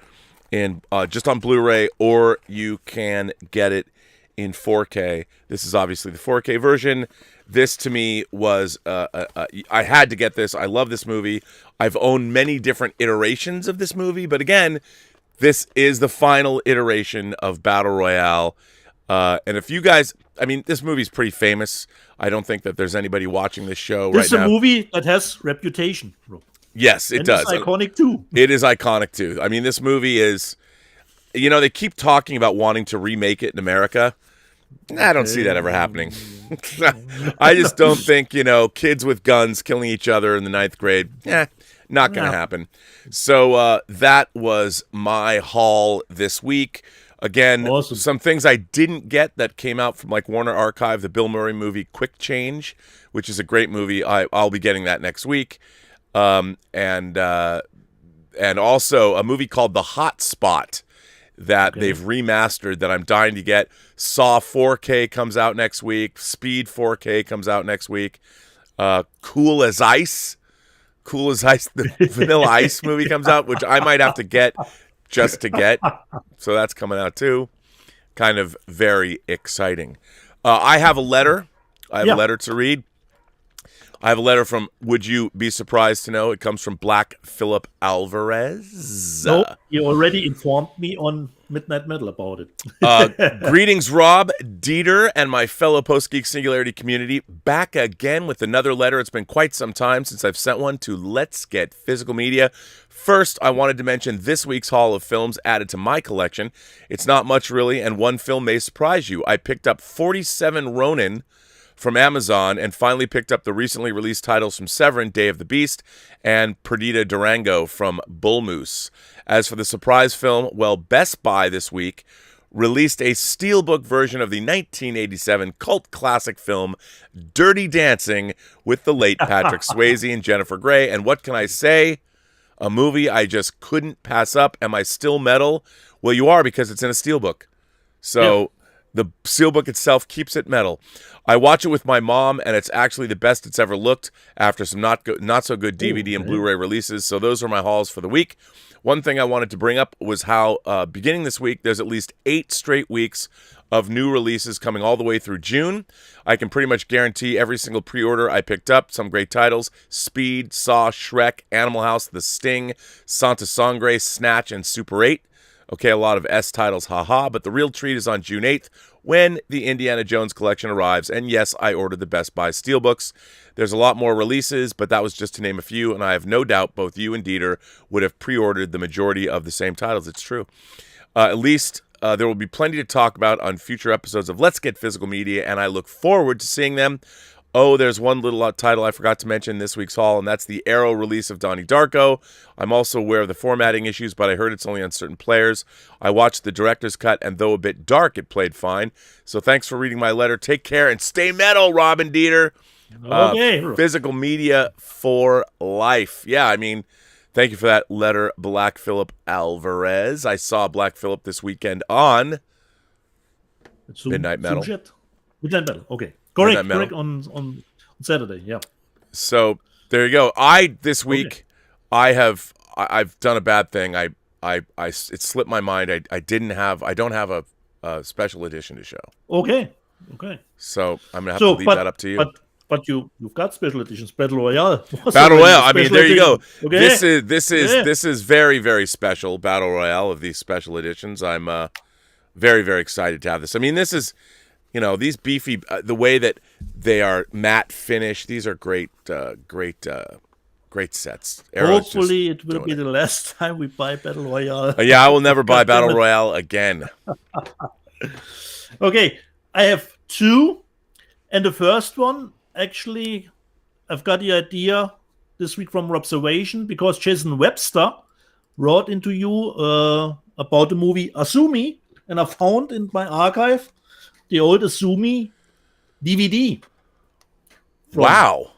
in just on Blu-ray, or you can get it in 4K. This is obviously the 4K version. This, to me, was, I had to get this. I love this movie. I've owned many different iterations of this movie, but again, this is the final iteration of Battle Royale. And if you guys, I mean, this movie's pretty famous. I don't think that there's anybody watching this show right now. This is a movie that has reputation, bro. Yes, it does. It's iconic, too. It is iconic, too. I mean, this movie is, they keep talking about wanting to remake it in America. I don't see that ever happening. I just don't think, kids with guns killing each other in the 9th grade, not going to happen. So that was my haul this week. Again, awesome. Some things I didn't get that came out from like Warner Archive, the Bill Murray movie Quick Change, which is a great movie. I'll be getting that next week. And also a movie called The Hot Spot that they've remastered that I'm dying to get. Saw 4K comes out next week. Speed 4K comes out next week. Cool as Ice, the Vanilla Ice movie comes out, which I might have to get just to get. So that's coming out too. Kind of very exciting. I have a letter. I have a letter to read. I have a letter from, would you be surprised to know, it comes from Black Philip Alvarez. No, you already informed me on Midnight Metal about it. Greetings, Rob, Dieter, and my fellow Post-Geek Singularity community. Back again with another letter. It's been quite some time since I've sent one to Let's Get Physical Media. First, I wanted to mention this week's haul of films added to my collection. It's not much, really, and one film may surprise you. I picked up 47 Ronin from Amazon and finally picked up the recently released titles from Severin, Day of the Beast, and Perdita Durango from Bull Moose. As for the surprise film, well, Best Buy this week released a steelbook version of the 1987 cult classic film Dirty Dancing with the late Patrick Swayze and Jennifer Grey. And what can I say? A movie I just couldn't pass up. Am I still metal? Well, you are, because it's in a steelbook. So the steelbook itself keeps it metal. I watch it with my mom, and it's actually the best it's ever looked after some not so good DVD and Blu-ray releases. So those are my hauls for the week. One thing I wanted to bring up was how beginning this week, there's at least 8 straight weeks of new releases coming all the way through June. I can pretty much guarantee every single pre-order I picked up. Some great titles: Speed, Saw, Shrek, Animal House, The Sting, Santa Sangre, Snatch, and Super 8. Okay, a lot of S titles, haha, but the real treat is on June 8th when the Indiana Jones collection arrives. And yes, I ordered the Best Buy Steelbooks. There's a lot more releases, but that was just to name a few, and I have no doubt both you and Dieter would have pre-ordered the majority of the same titles. It's true. At least there will be plenty to talk about on future episodes of Let's Get Physical Media, and I look forward to seeing them. Oh, there's one little title I forgot to mention this week's haul, and that's the Arrow release of Donnie Darko. I'm also aware of the formatting issues, but I heard it's only on certain players. I watched the director's cut, and though a bit dark, it played fine. So thanks for reading my letter. Take care and stay metal, Robin Dieter. Okay. Physical Media for life. Yeah, I mean, thank you for that letter, Black Philip Alvarez. I saw Black Philip this weekend on Midnight Metal. Midnight Metal, okay. Correct, on Saturday, yeah. So there you go. This week I've done a bad thing. It slipped my mind. I don't have a special edition to show. Okay. So I'm gonna have to leave that up to you. But you've got special editions. Battle Royale. Battle Royale. I mean, there you go. Okay. This is very, very special. Battle Royale of these special editions. I'm very, very excited to have this. I mean, this is. These beefy, the way that they are matte finish, these are great sets. Arrow's hopefully it will be the last time we buy Battle Royale. Yeah, I will never buy Battle Royale again. Okay, I have 2. And the first one, actually, I've got the idea this week from Observation, because Jason Webster wrote into you about the movie Asumi, and I found in my archive the old Asumi DVD. Wow.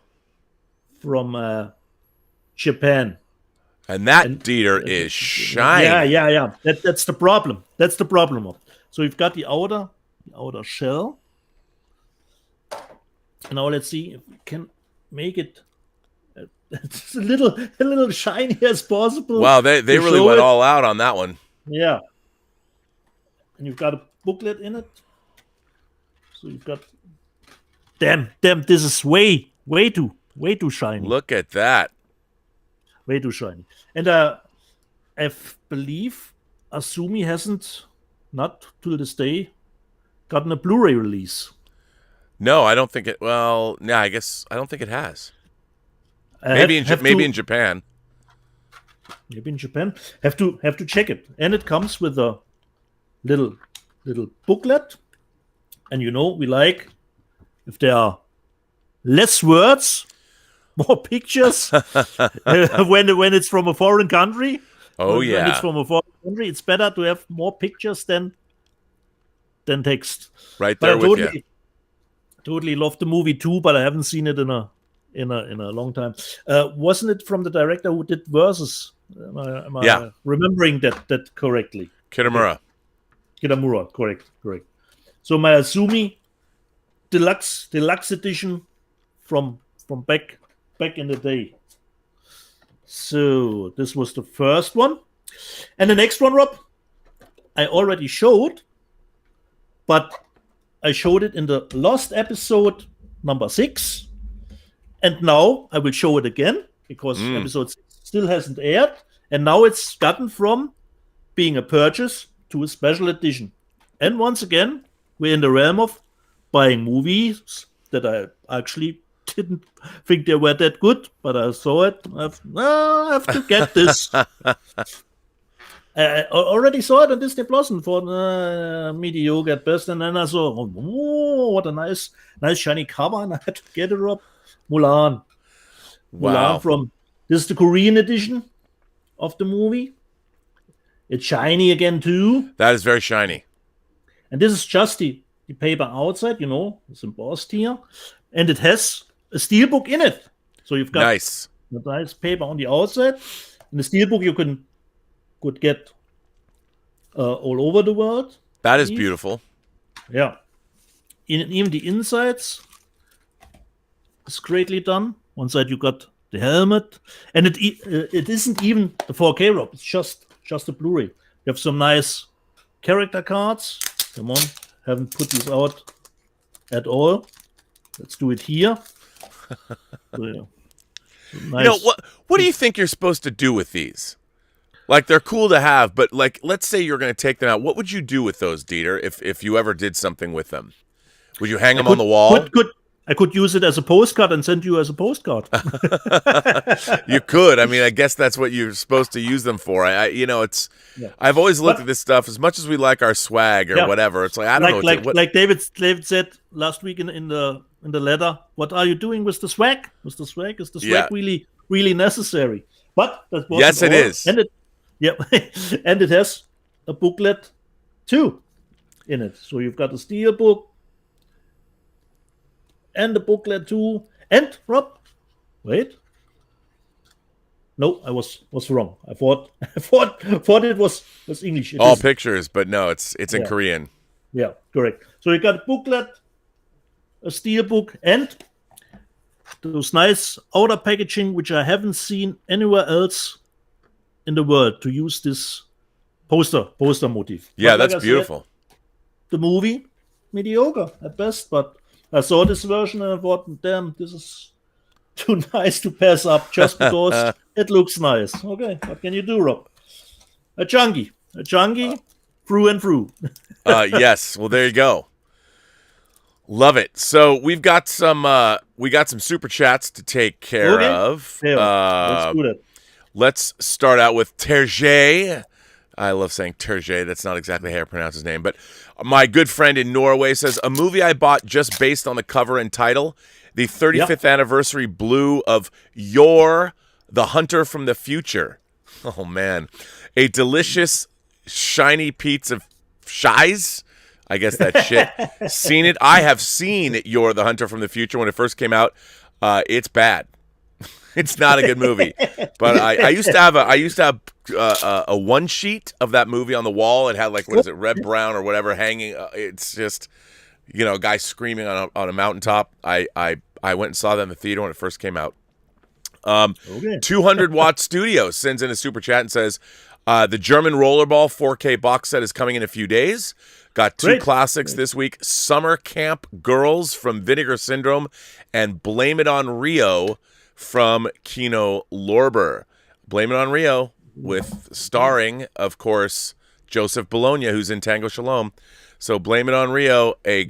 Japan. And that Dieter is shiny. Yeah. That's the problem. That's the problem. So you've got the outer shell. And now let's see if we can make it it's a little shiny as possible. Wow, they really went all out on that one. Yeah. And you've got a booklet in it. So you've got damn, this is way too shiny. Look at that. Way too shiny. And I believe Azumi hasn't, not till this day, gotten a Blu-ray release. No, I don't think it. Well, yeah, I guess I don't think it has. Maybe in Japan. Maybe in Japan. Have to check it. And it comes with a little booklet. And we like if there are less words, more pictures. When it's from a foreign country. Oh yeah. When it's from a foreign country, it's better to have more pictures than text. Right there with you. Totally love the movie too, but I haven't seen it in a long time. Wasn't it from the director who did Versus? Am I remembering that correctly? Kitamura, correct. So my Azumi deluxe edition from back in the day. So this was the first one, and the next one, Rob, I already showed, but I showed it in the last episode, number 6. And now I will show it again because episode 6 still hasn't aired. And now it's gotten from being a purchase to a special edition. And once again, we're in the realm of buying movies that I actually didn't think they were that good, but I saw it. I have to get this. I already saw it on Disney Plus and thought mediocre at best, and then I saw, what a nice shiny cover, and I had to get it up. Mulan. Wow. This is the Korean edition of the movie. It's shiny again too. That is very shiny. And this is just the paper outside, it's embossed here, and it has a steelbook in it. So you've got nice paper on the outside, and the steelbook you could get all over the world. That is beautiful. Yeah. Even the insides is greatly done. One side you got the helmet, and it isn't even the 4K, Rob. It's just a Blu-ray. You have some nice character cards. Come on, haven't put these out at all. Let's do it here. So, yeah. Nice. What do you think you're supposed to do with these? Like, they're cool to have, but like, let's say you're going to take them out. What would you do with those, Dieter, if you ever did something with them? Would you hang them on the wall? I could use it as a postcard and send you as a postcard. You could. I mean, I guess that's what you're supposed to use them for. I've always looked at this stuff, as much as we like our swag or whatever. It's like, I don't know. Like David said last week in the letter, what are you doing with the swag? Is the swag really, really necessary? But that wasn't yes, it is. And and it has a booklet too in it. So you've got a steel book and the booklet too. And Rob, wait. No, I was wrong. I thought it was English. All pictures, but no, it's in Korean. Yeah, correct. So you got a booklet, a steel book, and those nice outer packaging, which I haven't seen anywhere else in the world to use this poster motif. Yeah, that's beautiful. The movie, mediocre at best, but I saw this version and I thought, damn, this is too nice to pass up just because it looks nice. Okay, what can you do, Rob? A junkie through and through. Yes, well, there you go. Love it. So we've got some super chats to take care of. Yeah, let's do that. Let's start out with Terje. I love saying Terje. That's not exactly how I pronounce his name. But my good friend in Norway says, a movie I bought just based on the cover and title, the 35th anniversary blue of You're the Hunter from the Future. Oh, man. A delicious, shiny piece of shies. I guess that shit. Seen it? I have seen You're the Hunter from the Future when it first came out. It's bad. It's not a good movie. But I used to have a one sheet of that movie on the wall. It had like, what is it, red, brown, or whatever hanging. It's just, a guy screaming on a mountaintop. I went and saw that in the theater when it first came out. 200 Watt Studios sends in a super chat and says, the German Rollerball 4K box set is coming in a few days. Got two classics this week: Summer Camp Girls from Vinegar Syndrome and Blame It on Rio from Kino Lorber. Blame It on Rio, with starring, of course, Joseph Bologna, who's in Tango Shalom. So Blame It on Rio, a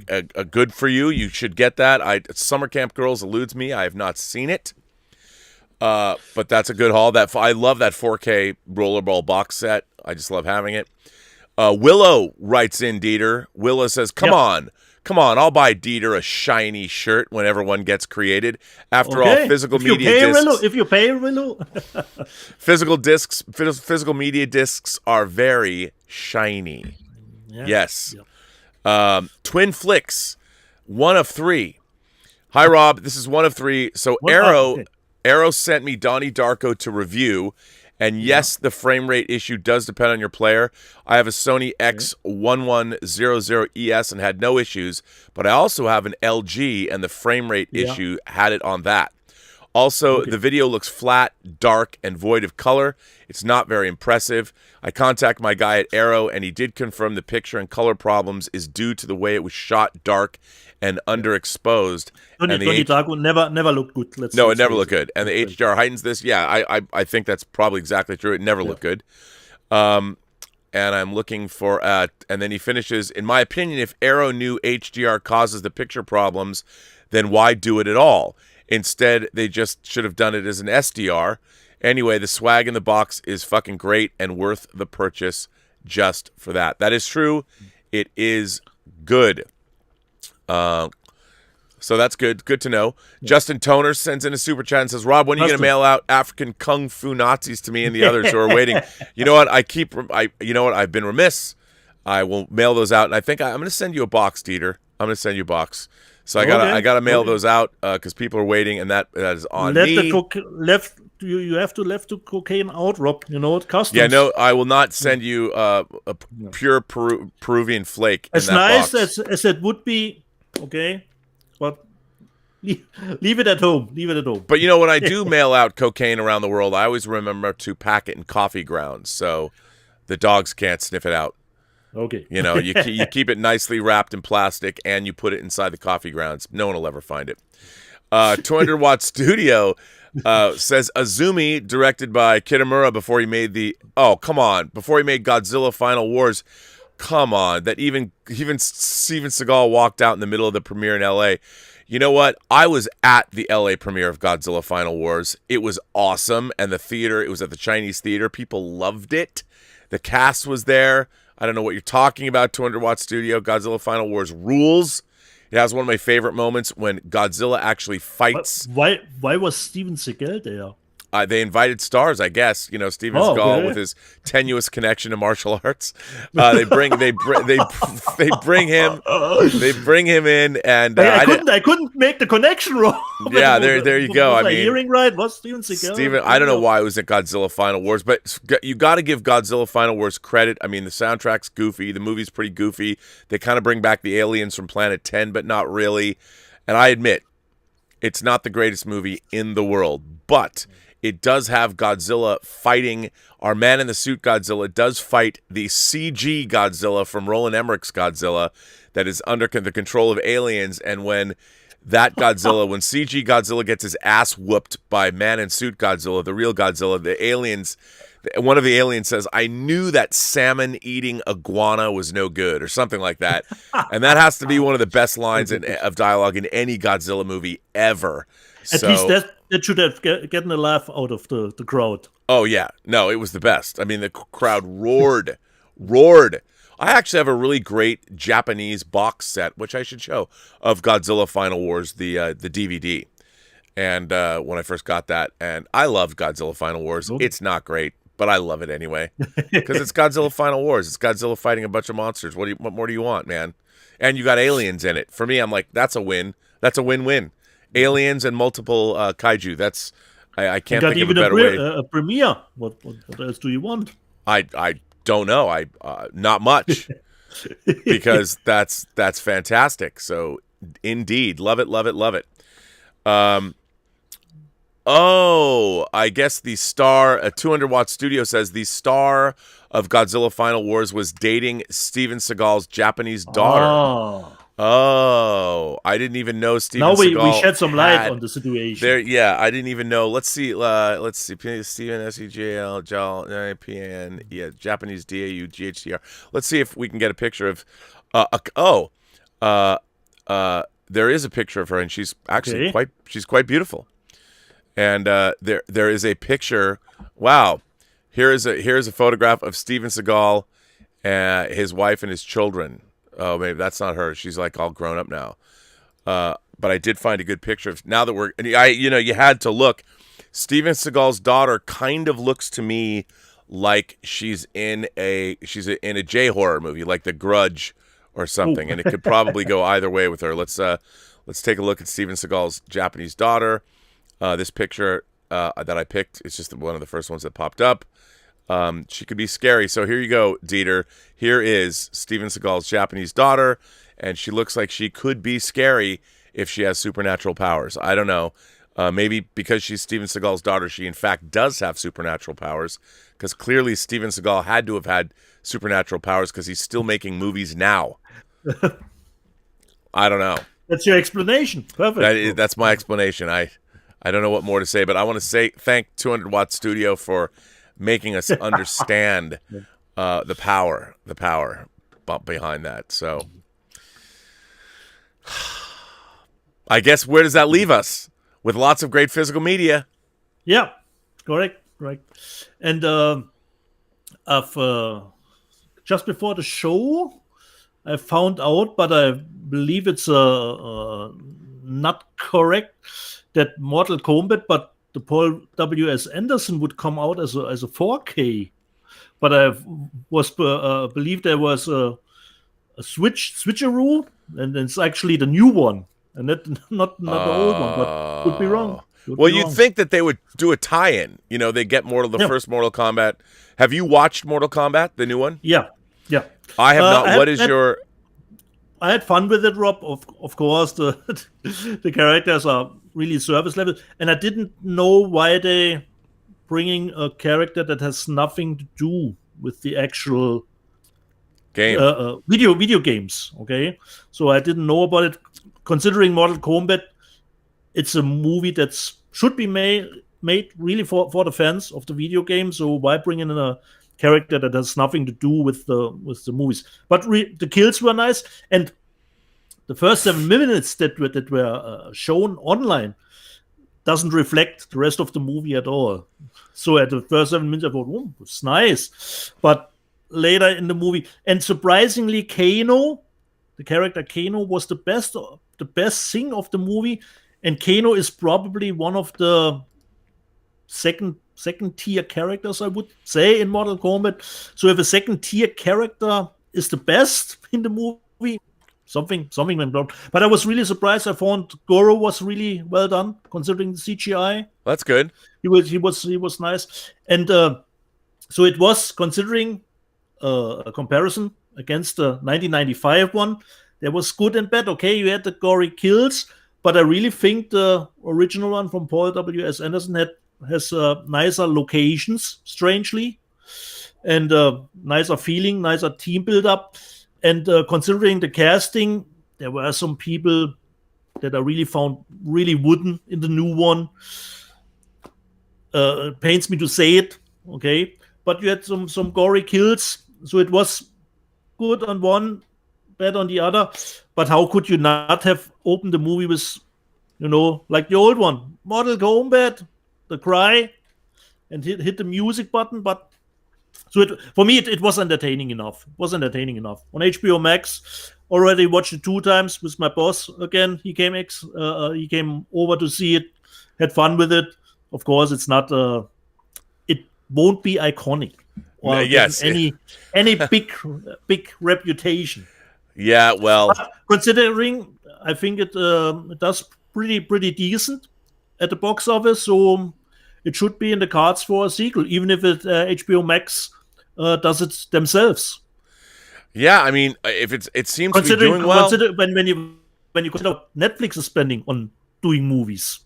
good for you. You should get that. Summer Camp Girls eludes me. I have not seen it. But that's a good haul. I love that 4K Rollerball box set. I just love having it. Willow writes in, Dieter. Willow says, come on, I'll buy Dieter a shiny shirt whenever one gets created. After all, physical media discs. If you pay, Willow. Physical media discs are very shiny. Yeah. Yes. Yep. Twin Flicks, 1 of 3. Hi, Rob. This is 1 of 3. So Arrow sent me Donnie Darko to review. And yes, the frame rate issue does depend on your player. I have a Sony X1100ES and had no issues, but I also have an LG, and the frame rate issue had it on that. Also, the video looks flat, dark, and void of color. It's not very impressive. I contacted my guy at Arrow, and he did confirm the picture and color problems is due to the way it was shot dark and underexposed. Donnie Darko never looked good. It never looked good. And the HDR heightens this. Yeah, I think that's probably exactly true. It never looked good. And I'm looking for, and then he finishes, in my opinion, if Arrow knew HDR causes the picture problems, then why do it at all? Instead, they just should have done it as an SDR. Anyway, the swag in the box is fucking great and worth the purchase just for that. That is true. It is good. So that's good. Good to know. Yeah. Justin Toner sends in a super chat and says, Rob, when are you going to mail out African Kung Fu Nazis to me and the others who are waiting? You know what? I've been remiss. I will mail those out. And I think I'm going to send you a box, Dieter. I'm going to send you a box. So I gotta mail those out because people are waiting, and that is on me. You have to left the cocaine out, Rob. You know it customs. Yeah, no, I will not send you a pure Peruvian flake. As nice as it would be, but leave it at home. But when I do mail out cocaine around the world, I always remember to pack it in coffee grounds so the dogs can't sniff it out. Okay. You keep it nicely wrapped in plastic, and you put it inside the coffee grounds. No one will ever find it. 200 Watt Studio says Azumi, directed by Kitamura before he made Godzilla Final Wars. Come on, that even Steven Seagal walked out in the middle of the premiere in L.A. You know what? I was at the L.A. premiere of Godzilla Final Wars. It was awesome, and it was at the Chinese theater. People loved it. The cast was there. I don't know what you're talking about, 200 Watt Studio. Godzilla Final Wars rules. It has one of my favorite moments when Godzilla actually fights. Why was Steven Seagal there? They invited stars, I guess. Steven Seagal with his tenuous connection to martial arts. They bring him. They bring him in, and I couldn't make the connection wrong. Yeah, there you go. Was I hearing right? Was Steven Seagal? I don't know why it was at Godzilla Final Wars, but you got to give Godzilla Final Wars credit. I mean, the soundtrack's goofy. The movie's pretty goofy. They kind of bring back the aliens from Planet 10, but not really. And I admit, it's not the greatest movie in the world, but it does have Godzilla fighting. Our man in the suit Godzilla does fight the CG Godzilla from Roland Emmerich's Godzilla that is under the control of aliens. And when CG Godzilla gets his ass whooped by man in suit Godzilla, the real Godzilla, one of the aliens says, I knew that salmon-eating iguana was no good, or something like that. And that has to be one of the best lines of dialogue in any Godzilla movie ever. At least that should have gotten a laugh out of the crowd. Oh, yeah. No, it was the best. I mean, the crowd roared. I actually have a really great Japanese box set, which I should show, of Godzilla Final Wars, the DVD. And when I first got that, and I loved Godzilla Final Wars. Okay. It's not great, but I love it anyway. Because it's Godzilla Final Wars. It's Godzilla fighting a bunch of monsters. What more do you want, man? And you got aliens in it. For me, I'm like, that's a win. That's a win-win. Aliens and multiple kaiju. That's I And can't got think of a even better way. a premiere. What else do you want? I don't know. Not much, because that's fantastic. So indeed, love it, love it, love it. Oh, I guess the star, a 200-watt studio says the star of Godzilla Final Wars was dating Steven Seagal's Japanese daughter. Oh, I didn't even know Steven Now we Seagal shed some light had on the situation. there. Yeah, I didn't even know. Let's see. Steven S-E-J-L, P-A-N, yeah, Japanese D-A-U-G-H-T-R. Let's see if we can get a picture of. There is a picture of her, and she's actually quite beautiful. And there is a picture. Wow, here is a photograph of Steven Seagal, his wife and his children. Oh, maybe that's not her. She's like all grown up now. But I did find a good picture of, now that you had to look. Steven Seagal's daughter kind of looks to me like she's in a J horror movie, like The Grudge or something. And it could probably go either way with her. Let's take a look at Steven Seagal's Japanese daughter. This picture that I picked is just one of the first ones that popped up. She could be scary. So here you go, Dieter. Here is Steven Seagal's Japanese daughter, and she looks like she could be scary if she has supernatural powers. I don't know. Maybe because she's Steven Seagal's daughter, she in fact does have supernatural powers, because clearly Steven Seagal had to have had supernatural powers because he's still making movies now. I don't know. That's your explanation. Perfect. That's my explanation. I don't know what more to say, but I want to thank 200 Watt Studio for making us understand the power behind that. So I guess, where does that leave us? With lots of great physical media. Yeah, correct. And just before the show, I found out, but I believe it's not correct, that Mortal Kombat, but the Paul W.S. Anderson would come out as a 4K. But I believe there was a switcheroo, and it's actually the new one, and not the old one. But could be wrong. You'd think that they would do a tie-in. They get the first Mortal Kombat. Have you watched Mortal Kombat, the new one? Yeah. I have not. I had fun with it, Rob. Of course, the characters are really service level, and I didn't know why they bringing a character that has nothing to do with the actual game, video games. Okay, so I didn't know about it. Considering Mortal Kombat, it's a movie that should be made really for the fans of the video game. So why bring in a character that has nothing to do with the movies? But the kills were nice, and the first 7 minutes that were shown online doesn't reflect the rest of the movie at all. So at the first 7 minutes, I thought, "Oh, it's nice," but later in the movie, and surprisingly, the character Kano, was the best thing of the movie, and Kano is probably one of the second tier characters, I would say, in Mortal Kombat. So if a second tier character is the best in the movie, something went wrong. But I was really surprised. I found Goro was really well done considering the CGI. That's good. He was nice, and so it was, considering a comparison against the 1995 one. There was good and bad. Okay, you had the gory kills, but I really think the original one from Paul W.S. Anderson has nicer locations, strangely, and nicer feeling, nicer team build-up. And considering the casting, there were some people that I really found really wooden in the new one. It pains me to say it, okay? But you had some gory kills, so it was good on one, bad on the other. But how could you not have opened the movie with, like the old one, Mortal Kombat, the cry, and hit the music button? But so for me, it was entertaining enough. On HBO Max, already watched it 2 times with my boss. Again, he came over to see it, had fun with it. Of course, it's not. It won't be iconic or any big reputation. Yeah, well, but considering, I think it does pretty decent at the box office. So it should be in the cards for a sequel, even if HBO Max does it themselves. Yeah, I mean, if it seems to be doing well. When you consider Netflix is spending on doing movies,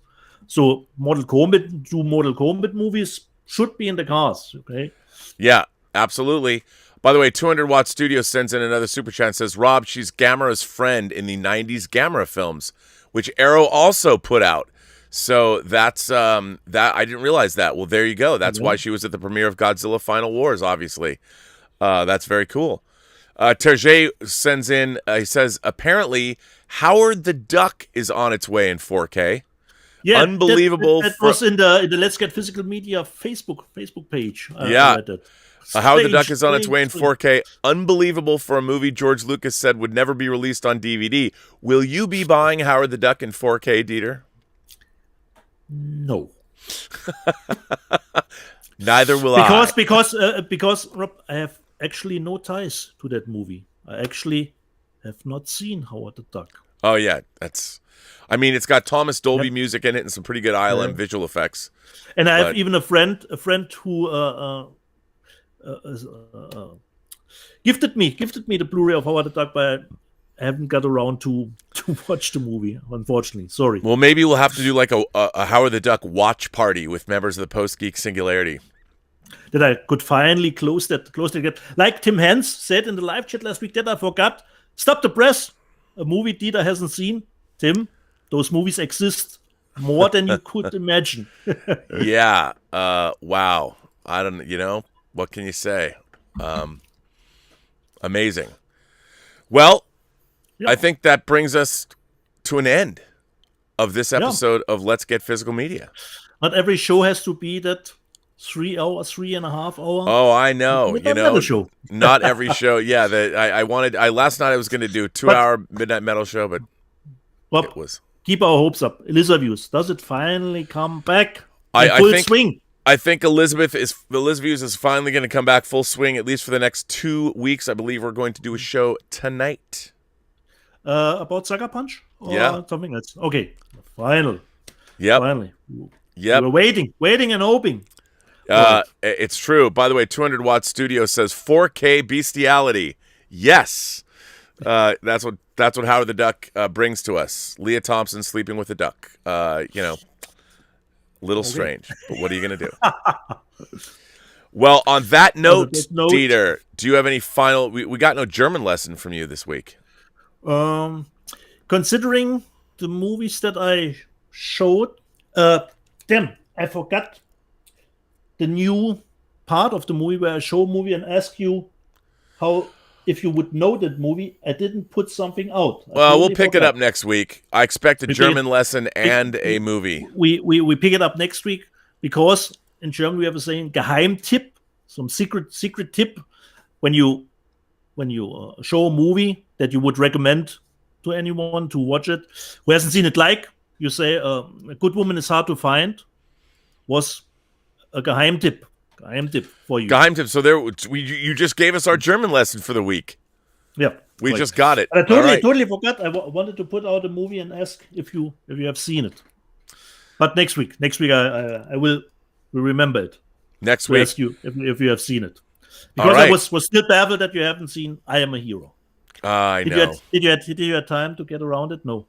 so Mortal Kombat movies should be in the cards. Okay. Yeah, absolutely. By the way, 200 Watt Studio sends in another super chat and says, Rob, she's Gamera's friend in the 90s Gamera films, which Arrow also put out. So that's that I didn't realize that. Well, there you go. That's why she was at the premiere of Godzilla Final Wars, obviously. That's very cool. Terje sends in, he says, apparently Howard the Duck is on its way in 4K. Yeah, unbelievable. That was in the Let's Get Physical Media Facebook page. Yeah. Howard the Duck is on its way in 4K. Unbelievable for a movie George Lucas said would never be released on DVD. Will you be buying Howard the Duck in 4K, Dieter? No. Neither will I. Because Rob, I have actually no ties to that movie. I actually have not seen Howard the Duck. Oh yeah, it's got Thomas Dolby music in it and some pretty good ILM visual effects. And I have even a friend who gifted me the Blu-ray of Howard the Duck, but I haven't got around to watch the movie, unfortunately. Sorry. Well, maybe we'll have to do like a Howard the Duck watch party with members of the Post-Geek Singularity. That I could finally close that gap. Like Tim Hens said in the live chat last week, that I forgot. Stop the Press, a movie Dieter hasn't seen. Tim, those movies exist more than you could imagine. Yeah. Wow. I don't. What can you say? Amazing. Well, I think that brings us to an end of this episode of Let's Get Physical Media. Not every show has to be that 3 hour, 3.5 hour. Oh, I know. Show. Not every show. Yeah, last night I was going to do a 2-hour Midnight Metal show, but it was. Keep our hopes up. Elizabeth Views, does it finally come back in full swing? I think Elizabeth Views is finally going to come back full swing, at least for the next 2 weeks. I believe we're going to do a show tonight. About Sucker Punch? Or something that's okay. Finally. We're waiting and hoping. It's true. By the way, 200 Watt Studio says 4K bestiality. Yes. That's what Howard the Duck brings to us. Leah Thompson sleeping with a duck. Little strange, but what are you going to do? Well, on that note, Dieter, do you have any final... We got no German lesson from you this week. Considering the movies that I showed, I forgot the new part of the movie where I show a movie and ask you if you would know that movie. I didn't put something out. Well, we'll pick it up next week. I expect a German lesson and a movie. We pick it up next week because in German we have a saying Geheimtipp, some secret tip when you show a movie that you would recommend to anyone to watch it who hasn't seen it. Like you say, A Good Woman is Hard to Find was a Geheimtipp for you. Geheimtipp. So you just gave us our German lesson for the week. Yeah, we just got it. I totally forgot. I wanted to put out a movie and ask if you have seen it. But next week I will remember it. Next week, ask you if you have seen it. Because I was still baffled that you haven't seen I Am a Hero. I know. Did you have time to get around it? No.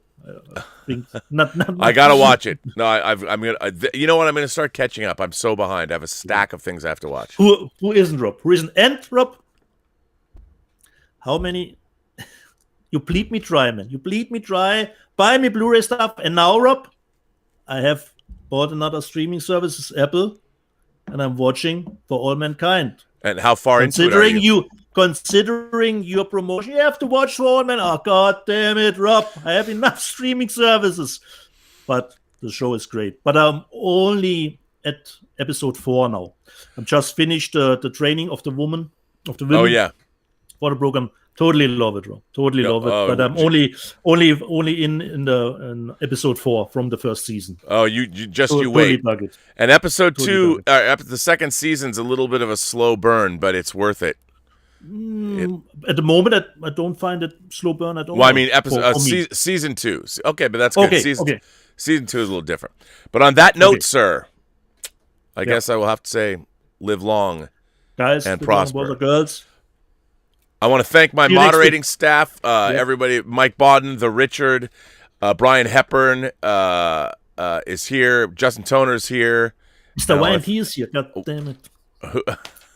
I think not. I gotta watch it. No, I'm gonna. You know what? I'm gonna start catching up. I'm so behind. I have a stack of things I have to watch. Who isn't Rob? Who isn't? And Rob, how many? You bleed me dry, man. You bleed me dry. Buy me Blu-ray stuff, and now Rob, I have bought another streaming service, Apple, and I'm watching For All Mankind. And how far into it are you? Considering your promotion, you have to watch For All Men. Oh, God damn it, Rob. I have enough streaming services. But the show is great. But I'm only at episode 4 now. I'm just finished the training of the women. Oh, yeah. For the program. Totally love it, Rob. Totally love it. But I'm only in episode 4 from the first season. Oh, you wait. Totally and episode 2, the second season's a little bit of a slow burn, but it's worth it. At the moment, I don't find it slow burn at all. Well, I mean, season 2. Okay, but that's good. Okay, Season 2 is a little different. But on that note, sir, I guess I will have to say, live long Guys, and live long, prosper. boys and girls. I want to thank my See you next moderating week. staff, everybody, Mike Bodden, the Richard, Brian Hepburn is here, Justin Toner's here. Mr. Wayne, he is here. God damn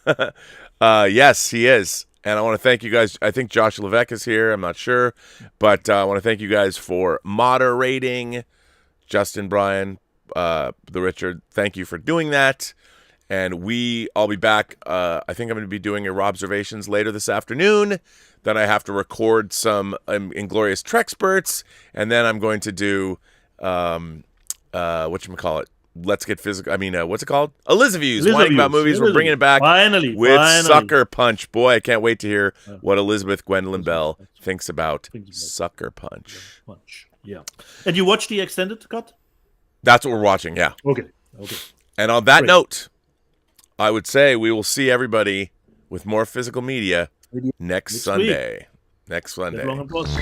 it. Yes, he is. And I want to thank you guys. I think Josh Levesque is here. I'm not sure. But I want to thank you guys for moderating. Justin, Brian, the Richard, thank you for doing that. And I'll be back. I think I'm going to be doing a Robservations later this afternoon. Then I have to record some Inglorious Trexperts. And then I'm going to do, whatchamacallit? Let's Get Physical. I mean, what's it called? Elizabeth's whining about movies. We're bringing it back with Sucker Punch. Boy, I can't wait to hear what Elizabeth Gwendolyn Bell thinks about Sucker Punch. Yeah. And you watched the extended cut? That's what we're watching, yeah. Okay. And on that note, I would say we will see everybody with more physical media next Sunday. Long applause.